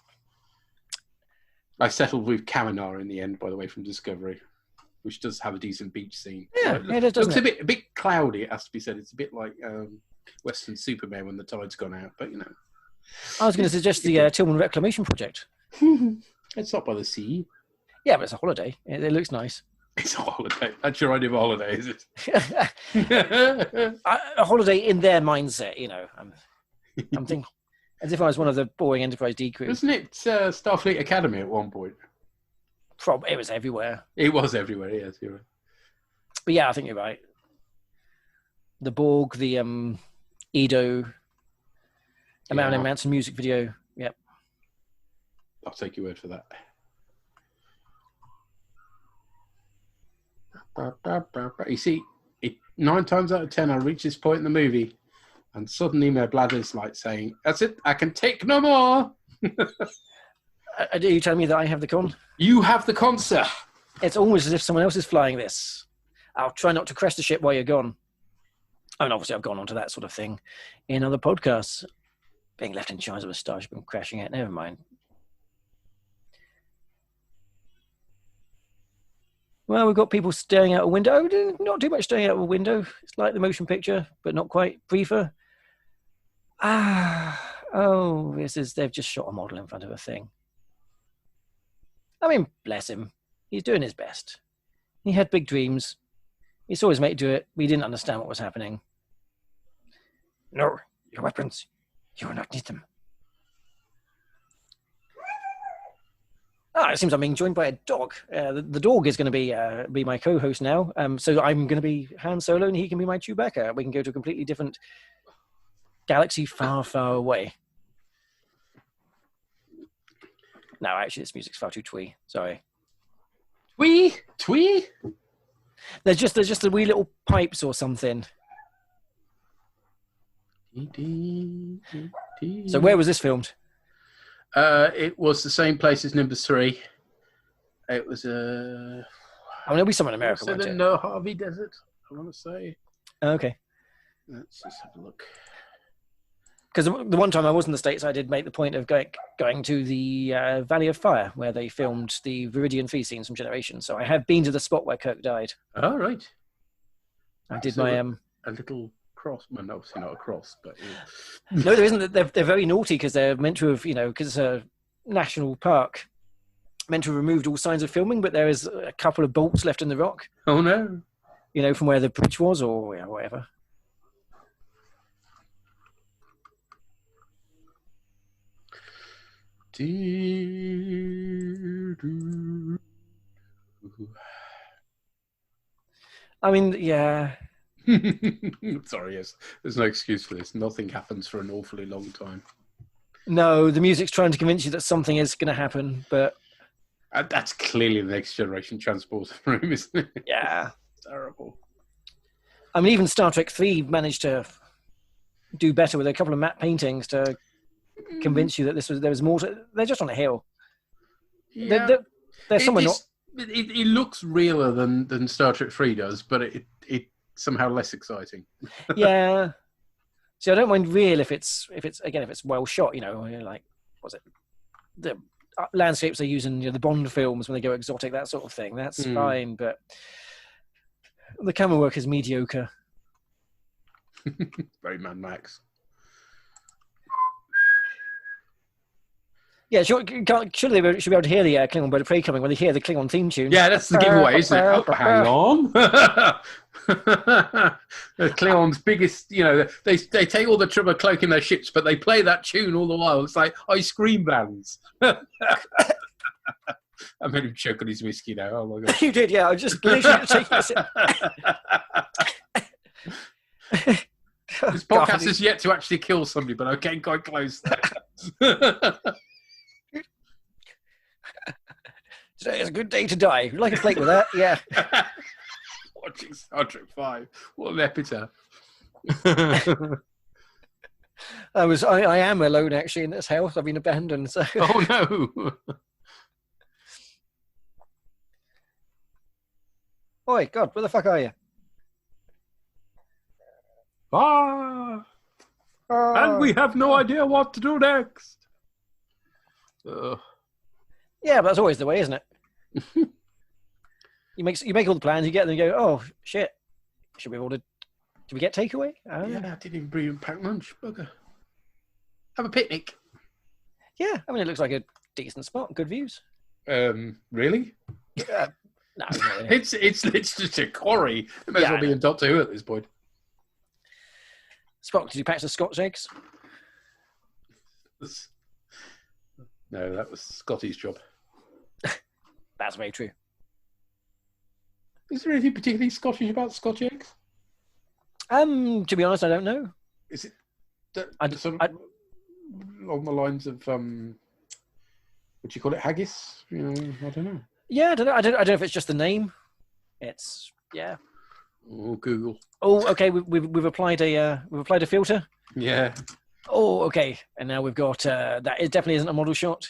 I settled with Kaminar in the end, by the way, from Discovery, which does have a decent beach scene. Yeah, it does. Looks a bit cloudy, it has to be said. It's a bit like Western Superman when the tide's gone out, but I was going to suggest the Tillman Reclamation Project. It's not by the sea. Yeah, but it's a holiday. It looks nice. It's a holiday. That's your idea of a holiday, is it? A holiday in their mindset, I'm thinking as if I was one of the boring Enterprise D crew. Wasn't it Starfleet Academy at one point? It was everywhere. It was everywhere, yes, you're right. But yeah, I think you're right. The Borg, the Edo, the Marilyn Manson music video. Yep. I'll take your word for that. You see, 9 times out of 10, I reach this point in the movie, and suddenly my bladder's like saying, "That's it, I can take no more." Are you telling me that I have the con? You have the con, sir. It's almost as if someone else is flying this. I'll try not to crash the ship while you're gone. I mean, obviously, I've gone on to that sort of thing in other podcasts. Being left in charge of a starship and crashing it, never mind. Well, we've got people staring out a window. Not too much staring out a window. It's like the motion picture, but not quite. Briefer. They've just shot a model in front of a thing. I mean, bless him. He's doing his best. He had big dreams. He saw his mate do it, but he didn't understand what was happening. No, your weapons. You will not need them. It seems I'm being joined by a dog. The dog is going to be my co-host now. So I'm going to be Han Solo and he can be my Chewbacca. We can go to a completely different galaxy far, far away. No, actually, this music's far too twee. Sorry. Twee? There's just the wee little pipes or something. So where was this filmed? It was the same place as number 3. It was it'll be somewhere in America. So the Mojave Desert, I want to say. Okay. Let's just have a look. Because the one time I was in the States, I did make the point of going to the Valley of Fire, where they filmed the Viridian Fee scenes from Generations. So I have been to the spot where Kirk died. Oh, right. I did so my a little cross. Well, no, obviously not a cross, but No, there isn't. They're very naughty because they're meant to have, because it's a national park, meant to have removed all signs of filming, but there is a couple of bolts left in the rock, oh no. from where the bridge was or whatever. I mean, yeah. Sorry, yes. There's no excuse for this. Nothing happens for an awfully long time. No, the music's trying to convince you that something is going to happen, but... That's clearly the Next Generation transporter room, isn't it? Yeah. It's terrible. I mean, even Star Trek 3 managed to do better with a couple of matte paintings to convince you that there was more to... They're just on a hill. Yeah. They're somewhere not... It looks realer than Star Trek 3 does, but it's somehow less exciting. Yeah. See, I don't mind real if it's well shot, like, what's it? The landscapes they use in the Bond films when they go exotic, that sort of thing. That's fine, but the camera work is mediocre. Very Mad Max. Yeah, surely they should be able to hear the Klingon Bird of Prey coming when they hear the Klingon theme tune. Yeah, that's the giveaway, isn't it? Oh, hang on. The Klingons' biggest, they take all the trouble cloaking their ships, but they play that tune all the while. It's like ice cream bands. I made him choke on his whiskey now. Oh my god! You did, yeah. I just literally taking a sip. This podcast is yet to actually kill somebody, but I'm getting quite close. Today is a good day to die. Would you like a plate with that? Yeah. Watching Star Trek 5. What an epitaph. I am alone actually in this house. I've been abandoned. So. Oh no. Oi, God, where the fuck are you? And we have no idea what to do next. Yeah, but that's always the way, isn't it? You make all the plans, you get them, you go, oh shit, should we order? Did we get takeaway? Yeah, I didn't even bring pack lunch. Bugger. Have a picnic. Yeah, I mean it looks like a decent spot, good views. Really? No, not really. It's just a quarry. It may as well be in Doctor Who at this point. Spock, did you patch the Scotch eggs? No, that was Scotty's job. That's very true. Is there anything particularly Scottish about Scotch eggs? To be honest, I don't know. Is it along the lines of what do you call it, haggis? I don't know. Yeah, I don't know. I don't know if it's just the name. It's Oh, Google. Oh, okay. We've applied a filter. Yeah. Oh, okay. And now we've got that. It definitely isn't a model shot.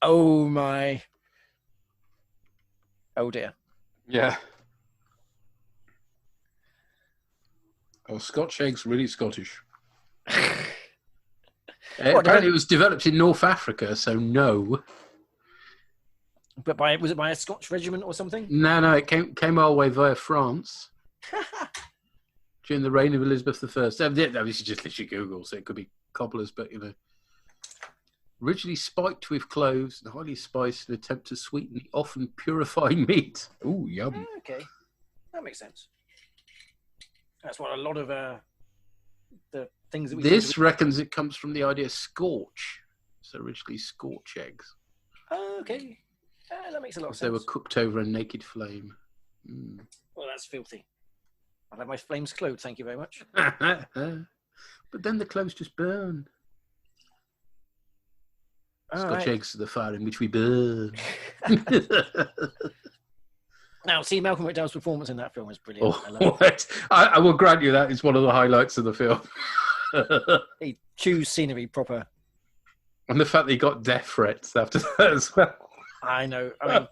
Oh my. Oh dear. Yeah. Oh, Scotch eggs really Scottish. Apparently, it was developed in North Africa, so no. But was it by a Scotch regiment or something? No, it came our way via France during the reign of Elizabeth I. This is just literally Google, so it could be cobblers, but originally spiked with cloves and highly spiced in an attempt to sweeten the often purifying meat. Ooh, yum. Okay, that makes sense. That's what a lot of the things that we. This reckons it comes from the idea scorch. So originally scorch eggs. Oh, okay. That makes a lot of sense. They were cooked over a naked flame. Mm. Well, that's filthy. I'll have my flames clothed, thank you very much. But then the cloves just burn. Scotch eggs are the fire in which we burn. Now, see, Malcolm McDowell's performance in that film is brilliant. I will grant you that is one of the highlights of the film. He chews scenery proper. And the fact that he got death threats after that as well. I know. I mean,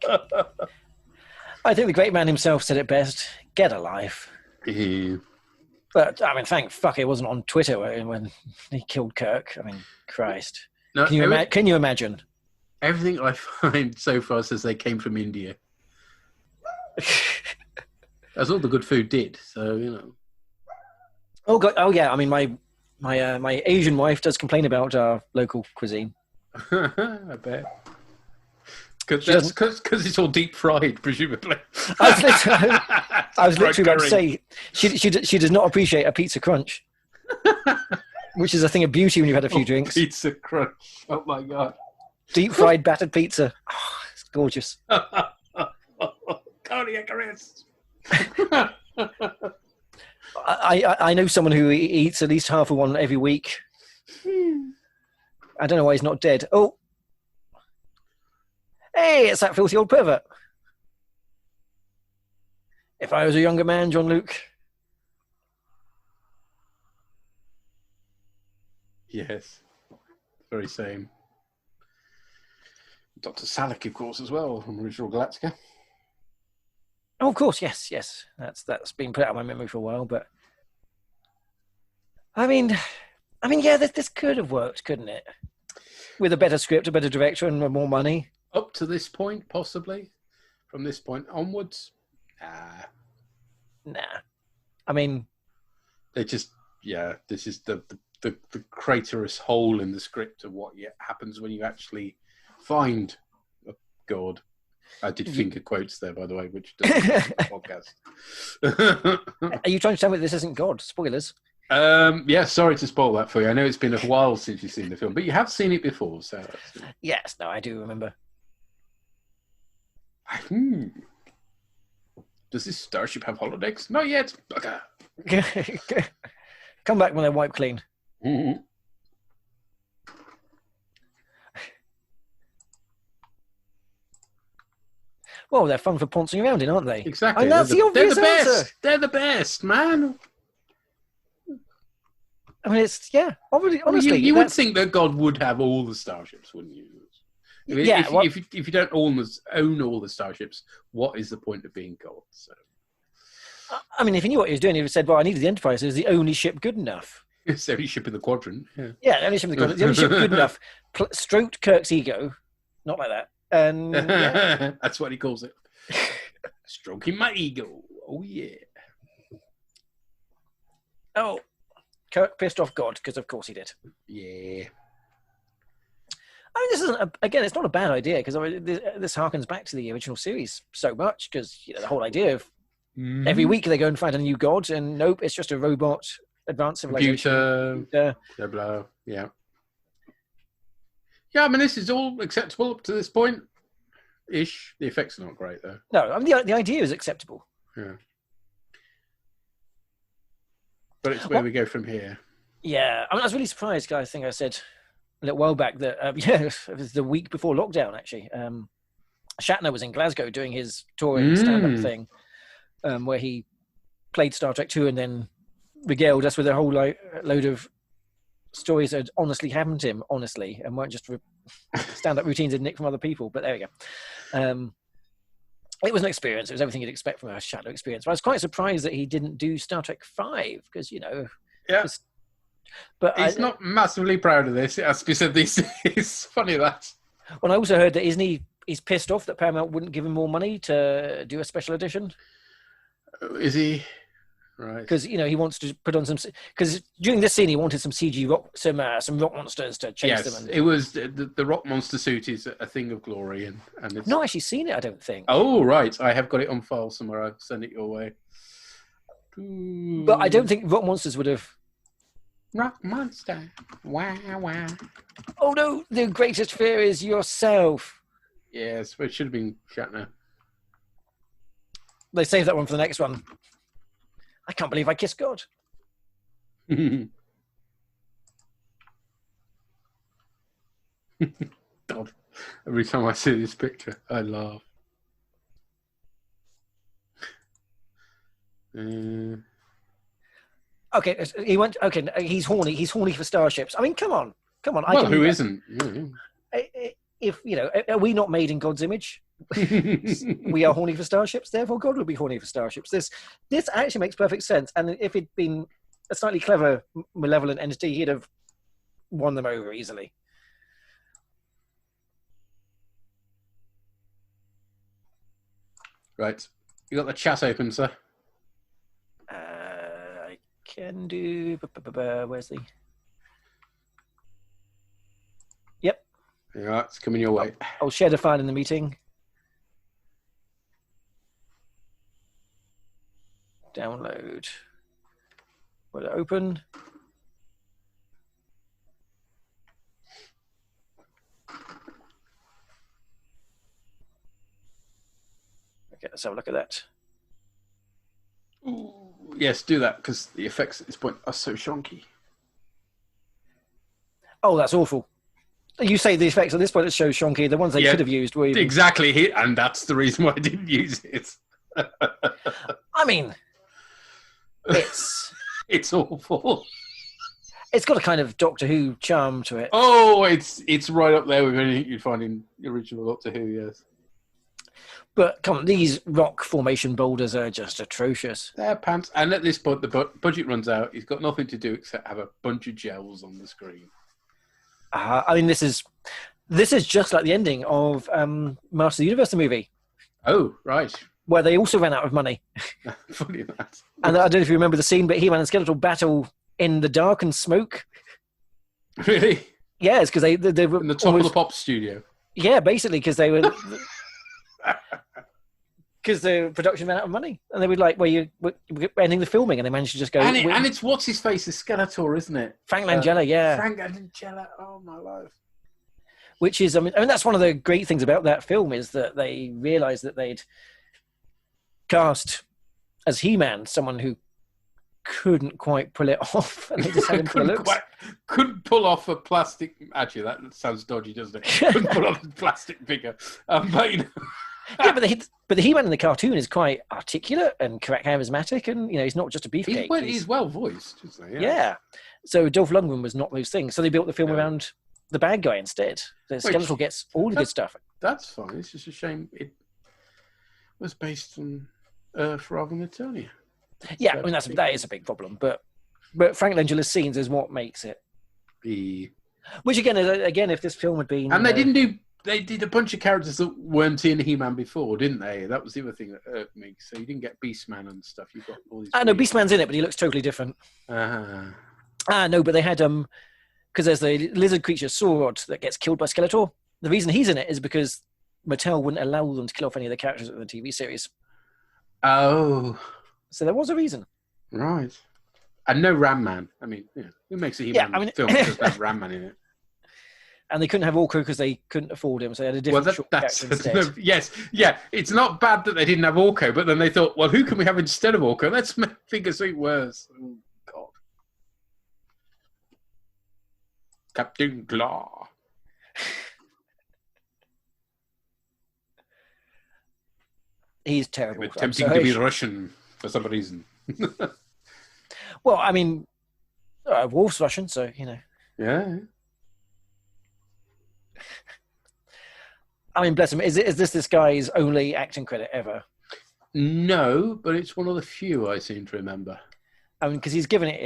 I think the great man himself said it best. Get a life. Yeah. But, I mean, thank fuck it wasn't on Twitter when he killed Kirk. I mean, Christ. No, can you imagine? Everything I find so far says they came from India. That's all the good food did. So Oh God! Oh yeah. I mean, my Asian wife does complain about our local cuisine. I bet. She doesn't- Because it's all deep fried, presumably. I was literally about to Fried say she does not appreciate a pizza crunch, which is a thing of beauty when you've had a few drinks. Pizza crunch. Oh my god. Deep fried battered pizza. Oh, it's gorgeous. Cardiac arrest. I know someone who eats at least half of one every week. I don't know why he's not dead. Oh, hey, it's that filthy old pervert. If I was a younger man, John Luke. Yes. Very same. Dr. Salak, of course, as well, from original Galactica. Oh, of course, yes. That's been put out of my memory for a while, but I mean, yeah, this could have worked, couldn't it? With a better script, a better director, and more money. Up to this point, possibly. From this point onwards, Nah. I mean, they just, this is the craterous hole in the script of what happens when you actually find a god. I did finger quotes there, by the way, which doesn't make the podcast. are you trying to tell me this isn't God? Spoilers. Sorry to spoil that for you. I know it's been a while since you've seen the film, but you have seen it before, so. Yes, no, I do remember. Does this starship have holodecks? Not yet. Okay. Come back when they're wiped clean. Mm-hmm. Well, they're fun for pouncing around in, aren't they? Exactly. And that's the obvious answer. Best. They're the best, man. I mean, honestly, you would think that God would have all the starships, wouldn't you? If you don't own all the starships, what is the point of being God? So, I mean, if he knew what he was doing, he would have said, "Well, I needed the Enterprise. It was the only ship good enough." It's the only ship in the quadrant. Yeah, the only ship in the quadrant. The only ship good enough. Stroked Kirk's ego, not like that. And that's what he calls it. Stroking my ego. Oh yeah. Oh, Kirk pissed off God because, of course, he did. Yeah. I mean, this isn't again. It's not a bad idea because this harkens back to the original series so much because the whole idea of every week they go and find a new god, and nope, it's just a robot, advanced civilization. Computer, blah blah. Yeah. Yeah, I mean, this is all acceptable up to this point. Ish. The effects are not great though. No, I mean the idea is acceptable. Yeah. But it's where we go from here. Yeah, I mean, I was really surprised. I think I said a little while back that it was the week before lockdown. Actually, Shatner was in Glasgow doing his touring stand-up thing, where he played Star Trek 2 and then regaled us with a whole load of stories that had honestly happened to him, and weren't just stand-up routines and nick from other people. But there we go. It was an experience. It was everything you'd expect from a Shatner experience. But I was quite surprised that he didn't do Star Trek 5 because, Yeah. But he's not massively proud of this. It has to be said these days. It's funny that. Well, I also heard that he's pissed off that Paramount wouldn't give him more money to do a special edition. Is he? Right. Because he wants to put on some. Because during this scene, he wanted some CG rock, some rock monsters to chase them. Yes, it was the rock monster suit is a thing of glory, and it's I've not actually seen it. I don't think. Oh right, I have got it on file somewhere. I'll send it your way. But I don't think rock monsters would have. Rock monster, wow wow. Oh no, the greatest fear is yourself. Yes, but it should have been Shatner. They saved that one for the next one. I can't believe I kissed God. God, every time I see this picture, I laugh. Okay, he went. Okay, he's horny. He's horny for starships. I mean, come on. Well, who isn't? If are we not made in God's image? We are horny for starships. Therefore, God would be horny for starships. This actually makes perfect sense. And if it'd been a slightly clever, malevolent entity, he'd have won them over easily. Right. You got the chat open, sir? I can do. Where's the? Yep. Yeah, it's coming your way. I'll share the file in the meeting. Download. Will it open? Okay, let's have a look at that. Ooh, yes, do that, because the effects at this point are so shonky. Oh, that's awful. You say the effects at this point that show shonky. The ones they should have used were even... Exactly, and that's the reason why I didn't use it. I mean, it's awful. It's got a kind of Doctor Who charm to it. Oh, it's right up there with anything you'd find in the original Doctor Who, yes. But come on, these rock formation boulders are just atrocious. They're pants. And at this point, the budget runs out. He's got nothing to do except have a bunch of gels on the screen. I mean, this is just like the ending of Master of the Universe, the movie. Oh, right. Where they also ran out of money. Funny that. And I don't know if you remember the scene, but He-Man and Skeletor battle in the dark and smoke. Really? Yeah, it's because they were in the top of the pop studio. Yeah, basically, because they were because the production ran out of money, and they were like, "Well, we're ending the filming," and they managed to just go. And it's what's his face, is Skeletor, isn't it? Frank Langella, yeah. Frank Langella. Oh my life. Which is, I mean, that's one of the great things about that film is that they realised that they'd cast as He-Man someone who couldn't quite pull it off, and they just had him for the looks. Couldn't pull off a plastic. Actually, that sounds dodgy, doesn't it? Couldn't pull off a plastic figure. But you know. Yeah, but the He-Man in the cartoon is quite articulate and charismatic, and he's not just a beefcake. He's well voiced, isn't he? Yeah. So Dolph Lundgren was not those things. So they built the film around the bad guy instead. So Skeletor gets all the good stuff. That's fine. It's just a shame it was based on Earth rather than Eternia. Yeah, I mean that is a big problem. But Frank Langella's scenes is what makes it. Which again, if this film had been, and they did a bunch of characters that weren't in He-Man before, didn't they? That was the other thing that irked me. So you didn't get Beastman and stuff. You've got all these. I know Beastman's in it, but he looks totally different. No, but they had because there's the lizard creature Saurod that gets killed by Skeletor. The reason he's in it is because Mattel wouldn't allow them to kill off any of the characters in the TV series. Oh. So there was a reason. Right. And no Ram Man. I mean, who makes a He-Man film that doesn't have Ram Man in it? And they couldn't have Orko because they couldn't afford him, so they had a different character instead. Yes, yeah. It's not bad that they didn't have Orko, but then they thought, well, who can we have instead of Orko? Let's make Figure Suit worse. Oh, God. Captain Claw. He's terrible. Attempting to be Russian for some reason. Well, I mean, Wolf's Russian, so, Yeah. I mean, bless him. Is this guy's only acting credit ever? No, but it's one of the few I seem to remember. I mean, because he's given it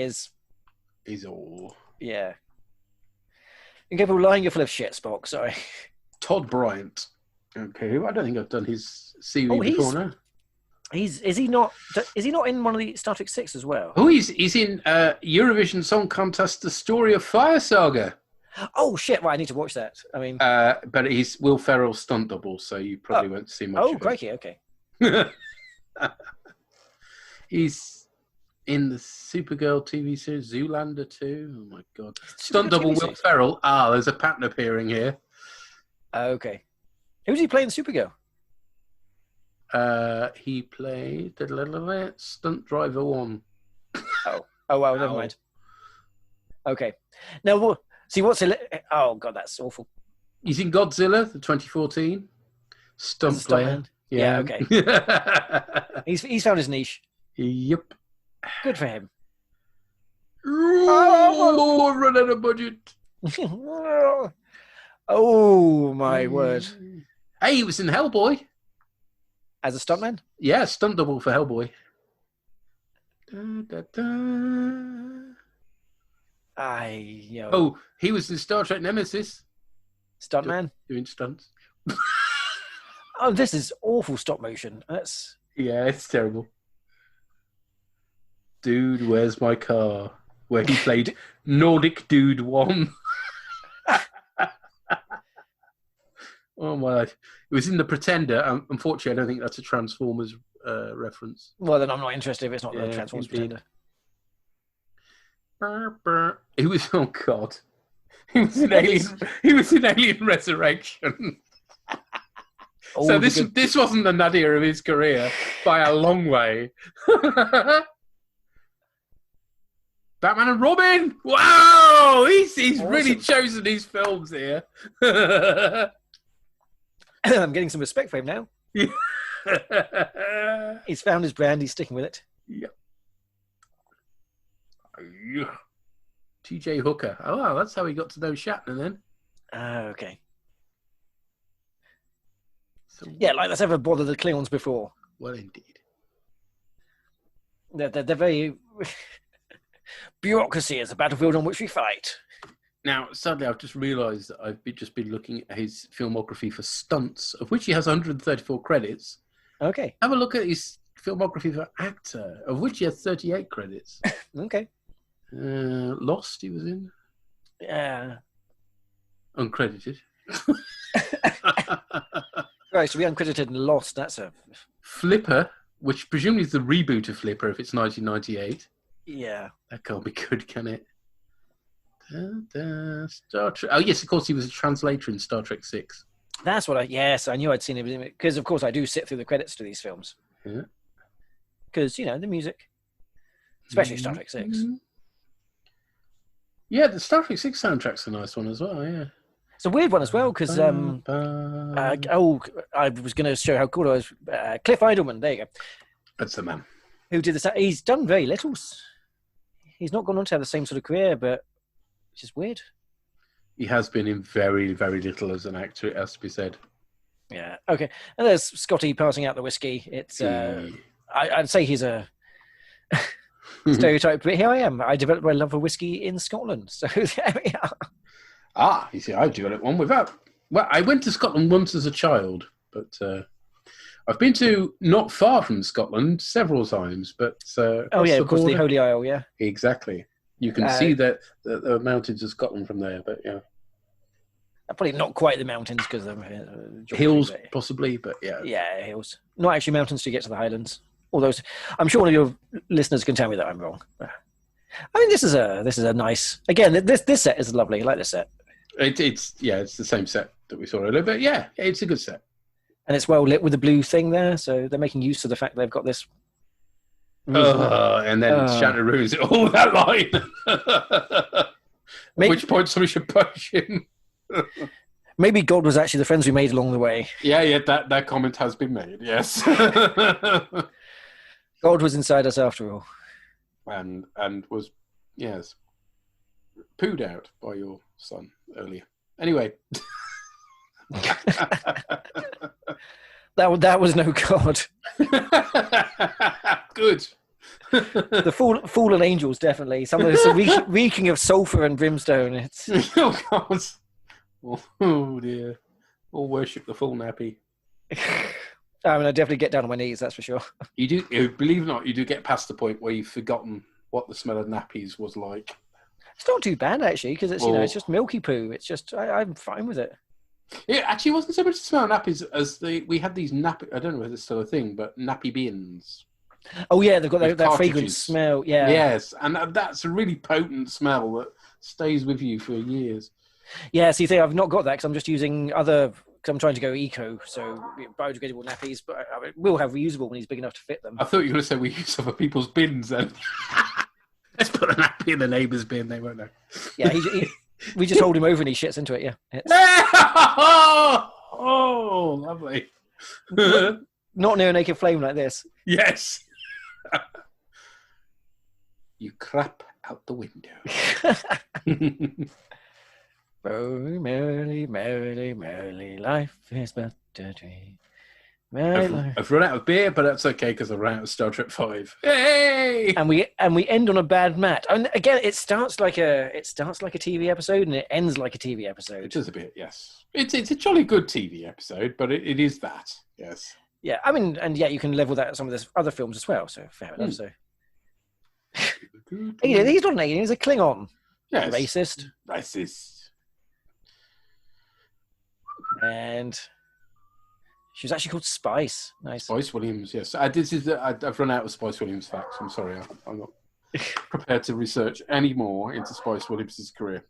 He's all. Yeah. Incapable of lying, you're full of shit, Spock. Sorry. Todd Bryant. Okay, I don't think I've done his CV before now. Is he not in one of the Star Trek 6 as well? Oh, he's in Eurovision Song Contest: The Story of Fire Saga. Oh shit! Well, I need to watch that. I mean, but he's Will Ferrell's stunt double, so you probably won't see much. Oh, crikey! Okay. He's in the Supergirl TV series Zoolander 2. Oh my god! Stunt double Will Ferrell. There's a pattern appearing here. Okay. Who did he play in Supergirl? He played Stunt Driver 1. Oh well, never mind. Okay. Now, see what's it? Oh god, that's awful. He's in Godzilla, the 2014 stunt player. Yeah. Okay. he's found his niche. Yep. Good for him. Oh, run out of budget. Oh my word! Hey, he was in Hellboy. As a stuntman? Yeah, stunt double for Hellboy. Oh, he was in Star Trek Nemesis. Stuntman? Doing stunts. Oh, this is awful stop motion. Yeah, it's terrible. Dude, Where's My Car? Where he played Nordic Dude 1. Oh my life. It was in The Pretender. Unfortunately, I don't think that's a Transformers reference. Well, then I'm not interested if it's not the Transformers indeed. Pretender. He was, oh God. He was in Alien Resurrection. Oh, So this wasn't the nadir of his career by a long way. Batman and Robin! Wow! He's awesome. really chosen these films here. I'm getting some respect for him now. He's found his brand. He's sticking with it. Yep. T.J. Hooker. Oh, wow, that's how he got to know Shatner then. Okay. So, Yeah, like that's ever bothered the Klingons before. well, indeed. They're very... Bureaucracy is the battlefield on which we fight. Now, sadly, I've just realised that I've just been looking at his filmography for stunts, of which he has 134 credits. Okay. Have a look at his filmography for actor, of which he has 38 credits. Okay. Lost, he was in. Yeah. Uncredited. Right, so we uncredited and Lost. That's a... Flipper, which presumably is the reboot of Flipper if it's 1998. Yeah. That can't be good, can it? Star Trek. Oh, yes, of course, he was a translator in Star Trek 6. That's what I knew I'd seen him because, of course, I do sit through the credits to these films. Yeah. Because, the music, especially Star Trek 6. Yeah, the Star Trek 6 soundtrack's a nice one as well, yeah. It's a weird one as well because, I was going to show how cool I was. Cliff Idleman, there you go. That's the man. Who did this? He's done very little. He's not gone on to have the same sort of career, but it's just weird. He has been in very, very little as an actor, it has to be said. Yeah, okay. And there's Scotty passing out the whiskey. It's, I'd say he's a stereotype, but here I am. I developed my love for whiskey in Scotland, so there we are. Ah, you see, I developed one without... Well, I went to Scotland once as a child, but I've been to not far from Scotland several times, but... oh, yeah, of course, the Holy Isle, yeah. Exactly. You can see the mountains of Scotland from there, but yeah. Probably not quite the mountains because of hills, possibly, but yeah. Yeah, hills. Not actually mountains to get to the Highlands. Although I'm sure one of your listeners can tell me that I'm wrong. I mean, this is a nice... Again, this set is lovely. I like this set. It's the same set that we saw earlier, but yeah, it's a good set. And it's well lit with the blue thing there, so they're making use of the fact they've got this. And then Shatner ruins it all, that line. At which point somebody should push him. Maybe God was actually the friends we made along the way. Yeah, that comment has been made, yes. God was inside us after all. And was, yes, pooed out by your son earlier. Anyway. That was no God. Good. The fallen angels, definitely. Some of this reeking of sulfur and brimstone. It's oh God. Oh dear. All worship the full nappy. I mean, I definitely get down on my knees, that's for sure. You do, believe it or not, you do get past the point where you've forgotten what the smell of nappies was like. It's not too bad actually, because it's it's just milky poo. It's just I'm fine with it. It actually wasn't so much the smell of nappies as we had these nappy. I don't know if it's still a thing, but nappy bins. Oh yeah, they've got that fragrant smell. Yeah. Yes, and that's a really potent smell that stays with you for years. Yeah, see, I've not got that because I'm just using other. Because I'm trying to go eco, so biodegradable nappies, but I will have reusable when he's big enough to fit them. I thought you were going to say we use other people's bins then. Let's put a nappy in the neighbour's bin. They won't know. Yeah, we just hold him over and he shits into it. Yeah. Oh, lovely. Not near a naked flame like this. Yes. You crap out the window. Merrily, merrily, merrily, life is but a dream. I've run out of beer, but that's okay because I've run out of Star Trek 5. Hey! And we end on a bad mat. And again, it starts like a TV episode and it ends like a TV episode. It is a bit, yes. It's a jolly good TV episode, but it is that, yes. Yeah, I mean, and yeah, you can level that at some of the other films as well. So fair enough. So he's not an alien; he's a Klingon. Yes. Racist. And she was actually called Spice. Nice. Spice Williams, yes. I've run out of Spice Williams facts. I'm sorry. I'm not prepared to research any more into Spice Williams' career.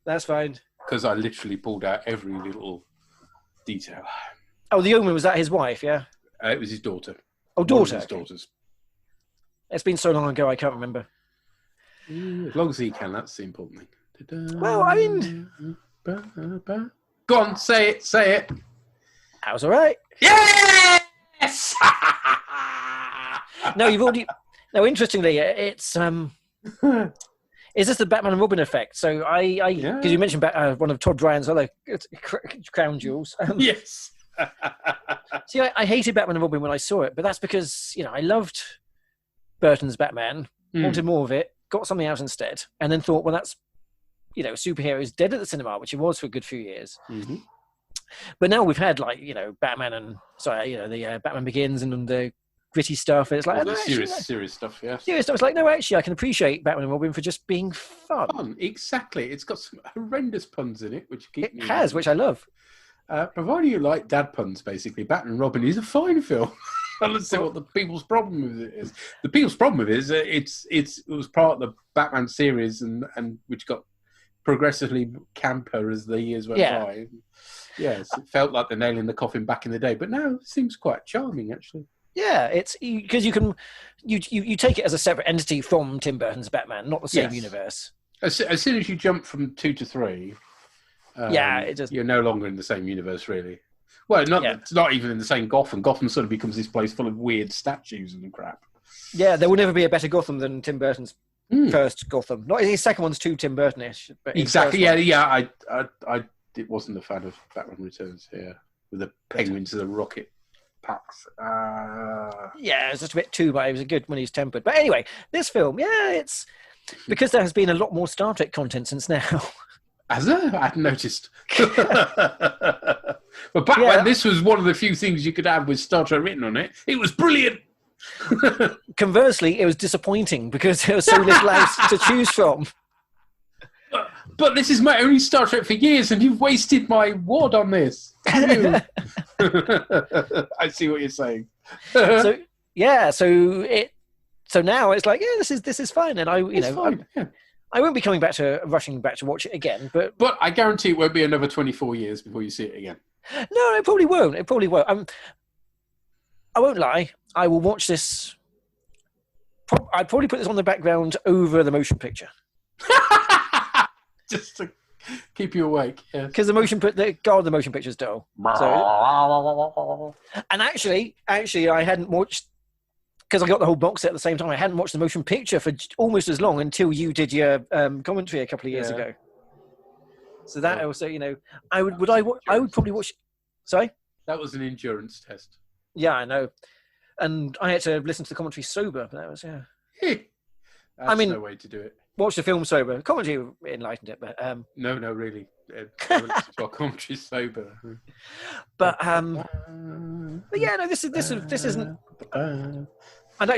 That's fine. Because I literally pulled out every little detail. Oh, the Omen, was that his wife, yeah? It was his daughter. Oh, daughter. His daughters. It's been so long ago, I can't remember. As long as he can, that's the important thing. Well, I mean... Go on, say it. That was all right. Yes! No, you've already... No, interestingly, it's... Is this the Batman and Robin effect? So because you mentioned one of Todd Ryan's other crown jewels. Yes. See, I hated Batman and Robin when I saw it, but that's because, I loved Burton's Batman, wanted more of it, got something else instead, and then thought, well, that's, superheroes dead at the cinema, which it was for a good few years. Mm-hmm. But now we've had, Batman and, the Batman Begins and the gritty stuff. It's like, serious stuff, yeah. Serious stuff. It's like, no, actually, I can appreciate Batman and Robin for just being fun. Exactly. It's got some horrendous puns in it, which keep me has, which I love. Provided you like dad puns, basically, Batman and Robin is a fine film. Let's see what the people's problem with it is. The people's problem with it is it was part of the Batman series, and which got progressively camper as the years went by. Yes, it felt like the nail in the coffin back in the day, but now it seems quite charming, actually. Yeah, it's because you take it as a separate entity from Tim Burton's Batman, not the same universe. As soon as you jump from 2 to 3, you're no longer in the same universe, really. Well, it's not even in the same Gotham. Gotham sort of becomes this place full of weird statues and crap. Yeah, there will never be a better Gotham than Tim Burton's first Gotham. Not his second one's too Tim Burton-ish. But exactly. Yeah. I wasn't a fan of Batman Returns. Yeah, with the penguins and the rocket packs. Yeah, it's just a bit too much. It was good when he's tempered. But anyway, this film, it's because there has been a lot more Star Trek content since now. Has there? I hadn't noticed. But back when this was one of the few things you could have with Star Trek written on it, it was brilliant. Conversely, it was disappointing because there was so little else to choose from. But this is my only Star Trek for years, and you've wasted my wad on this. I see what you're saying. So now it's like, this is fine, and I won't be rushing back to watch it again, but I guarantee it won't be another 24 years before you see it again. No, it probably won't. I won't lie. I will watch this. I'd probably put this on the background over the motion picture. Just to keep you awake. Because the motion picture's dull. So, and actually, I hadn't watched, because I got the whole box set at the same time. I hadn't watched the motion picture for almost as long until you did your commentary a couple of years ago. So that also, I would probably watch. Sorry, that was an endurance test. Yeah, I know, and I had to listen to the commentary sober. But that was That's no way to do it. Watch the film sober. Commentary enlightened it, but no, really. I listen to our commentary sober. But yeah, no, this isn't. And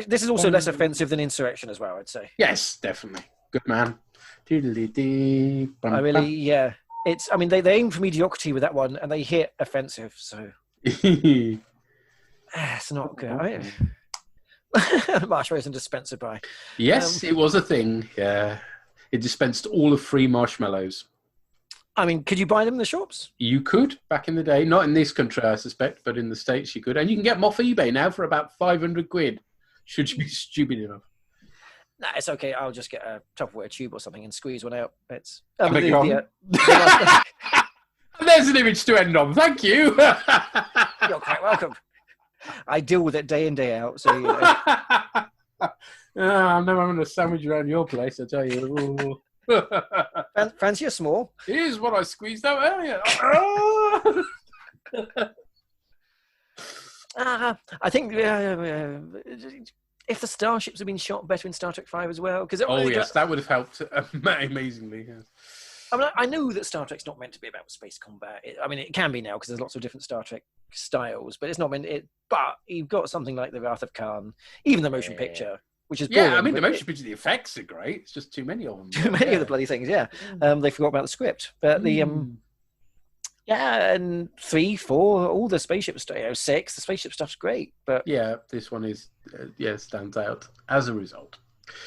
this is also less offensive than Insurrection as well, I'd say. Yes, definitely. Good man. It's. I mean, they aim for mediocrity with that one, and they hit offensive. So it's not good. Marshmallows and dispenser pie. Yes, it was a thing. Yeah, it dispensed all of free marshmallows. I mean, could you buy them in the shops? You could back in the day. Not in this country, I suspect, but in the States you could, and you can get them off eBay now for about £500. Should you be stupid enough? Nah, it's okay. I'll just get a Tupperware tube or something and squeeze one out. It's there's an image to end on. Thank you. You're quite welcome. I deal with it day in, day out, so I'm never having a sandwich around your place, I tell you. Fancy a small? Here's what I squeezed out earlier. I think if the starships had been shot better in Star Trek V as well, because that would have helped amazingly. Yes. I mean, I know that Star Trek's not meant to be about space combat. It can be now because there's lots of different Star Trek styles, but it's not meant it. But you've got something like the Wrath of Khan, even the motion picture, which is boring, yeah. I mean, the motion picture, the effects are great. It's just too many of them. too many of the bloody things. Yeah, they forgot about the script, but the yeah, and 3, 4, all the spaceship stuff. 6, the spaceship stuff's great, but yeah, this one is stands out as a result,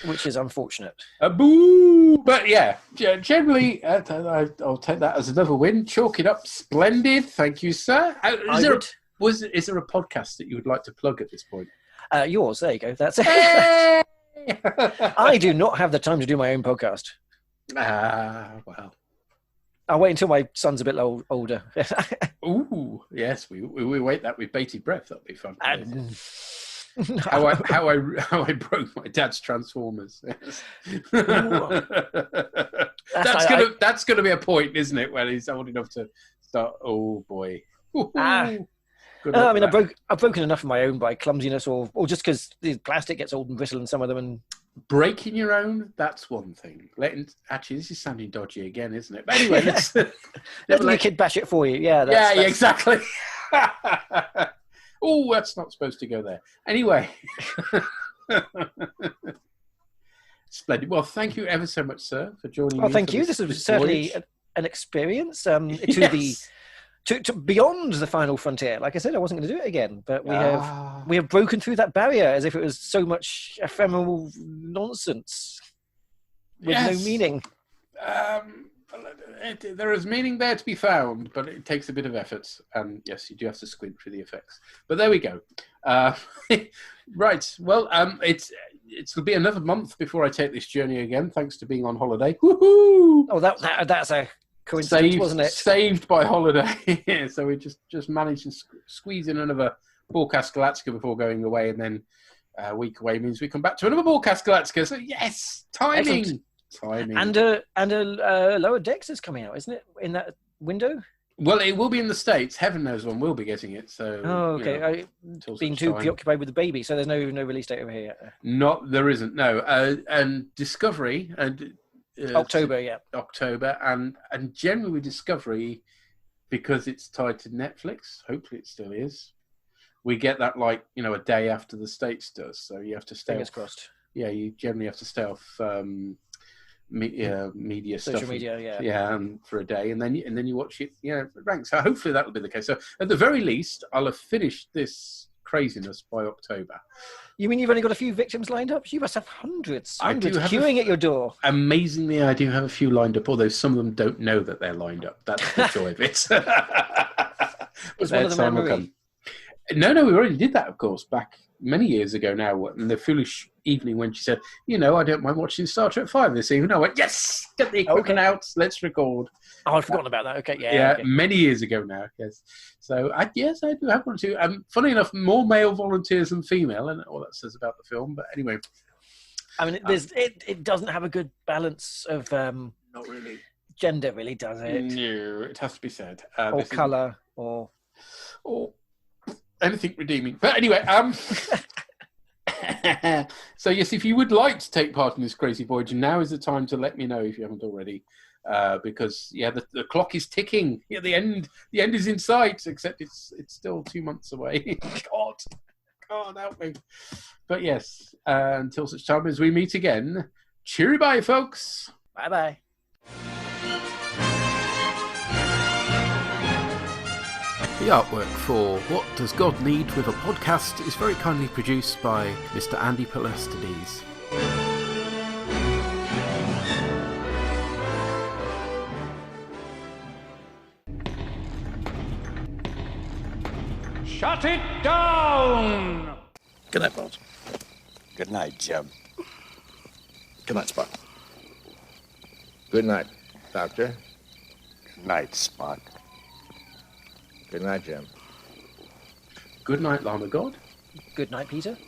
which is unfortunate. Boo! But yeah, generally, I'll take that as another win. Chalk it up, splendid. Thank you, sir. Is there a podcast that you would like to plug at this point? Yours. There you go. That's it. Hey! I do not have the time to do my own podcast. Well. I'll wait until my son's a bit older. Ooh, yes, we wait that with bated breath. That'll be fun. No. How I broke my dad's Transformers. Yes. That's gonna be a point, isn't it? When he's old enough to start. Oh boy. I mean, I've broken enough of my own by clumsiness, or just because the plastic gets old and brittle in some of them. And breaking your own, that's one thing. Actually, this is sounding dodgy again, isn't it? But anyway, let's let your kid bash it for you. Yeah, that's... exactly. Oh, that's not supposed to go there. Anyway. Splendid. Well, thank you ever so much, sir, for joining me. Thank you. This was certainly an experience to beyond the final frontier. Like I said, I wasn't going to do it again, but we have broken through that barrier as if it was so much ephemeral nonsense with no meaning. There is meaning there to be found, but it takes a bit of effort. And yes, you do have to squint through the effects. But there we go. Right. Well, it'll be another month before I take this journey again, thanks to being on holiday. Woohoo! Oh, that's a coincidence, wasn't it? Saved by holiday. So we just managed to squeeze in another Broadcast Galactica before going away, and then a week away means we come back to another Broadcast Galactica. So yes, timing. Excellent. Timing. And a Lower Decks is coming out, isn't it? In that window. Well, it will be in the States. Heaven knows when we'll be getting it. So. Oh, okay. Being too preoccupied with the baby, so there's no release date over here yet. There isn't. No. And Discovery and. October, yeah. October, and generally with Discovery, because it's tied to Netflix, hopefully it still is, we get that a day after the States does, so you have to stay Fingers crossed. Yeah, you generally have to stay off media social stuff. Media, for a day, and then you watch it, ranks. So hopefully that'll be the case. So at the very least, I'll have finished this craziness by October. You mean you've only got a few victims lined up? You must have hundreds queuing at your door. Amazingly, I do have a few lined up, although some of them don't know that they're lined up. That's the joy of it. Is one of them Marie? No, we already did that, of course, back many years ago now, in the foolish evening when she said, I don't mind watching Star Trek 5 this evening. I went, yes, get the equipment out, let's record. Oh, I've forgotten about that. Okay, okay. Many years ago now, yes. So, I do have one or two. Funny enough, more male volunteers than female, and all that says about the film, but anyway. I mean, it doesn't have a good balance of... not really. Gender, really, does it? No, it has to be said. Or colour, or anything redeeming. But anyway, so yes, if you would like to take part in this crazy voyage, now is the time to let me know if you haven't already, because the clock is ticking. Yeah, the end is in sight, except it's still 2 months away. God help me. But yes, until such time as we meet again, cheery bye, folks. Bye. The artwork for What Does God Need with a Podcast is very kindly produced by Mr. Andy Palastides. Shut it down! Good night, Bones. Good night, Jim. Good night, Spock. Good night, Doctor. Good night, Spock. Good night, Jim. Good night, Llama God. Good night, Peter.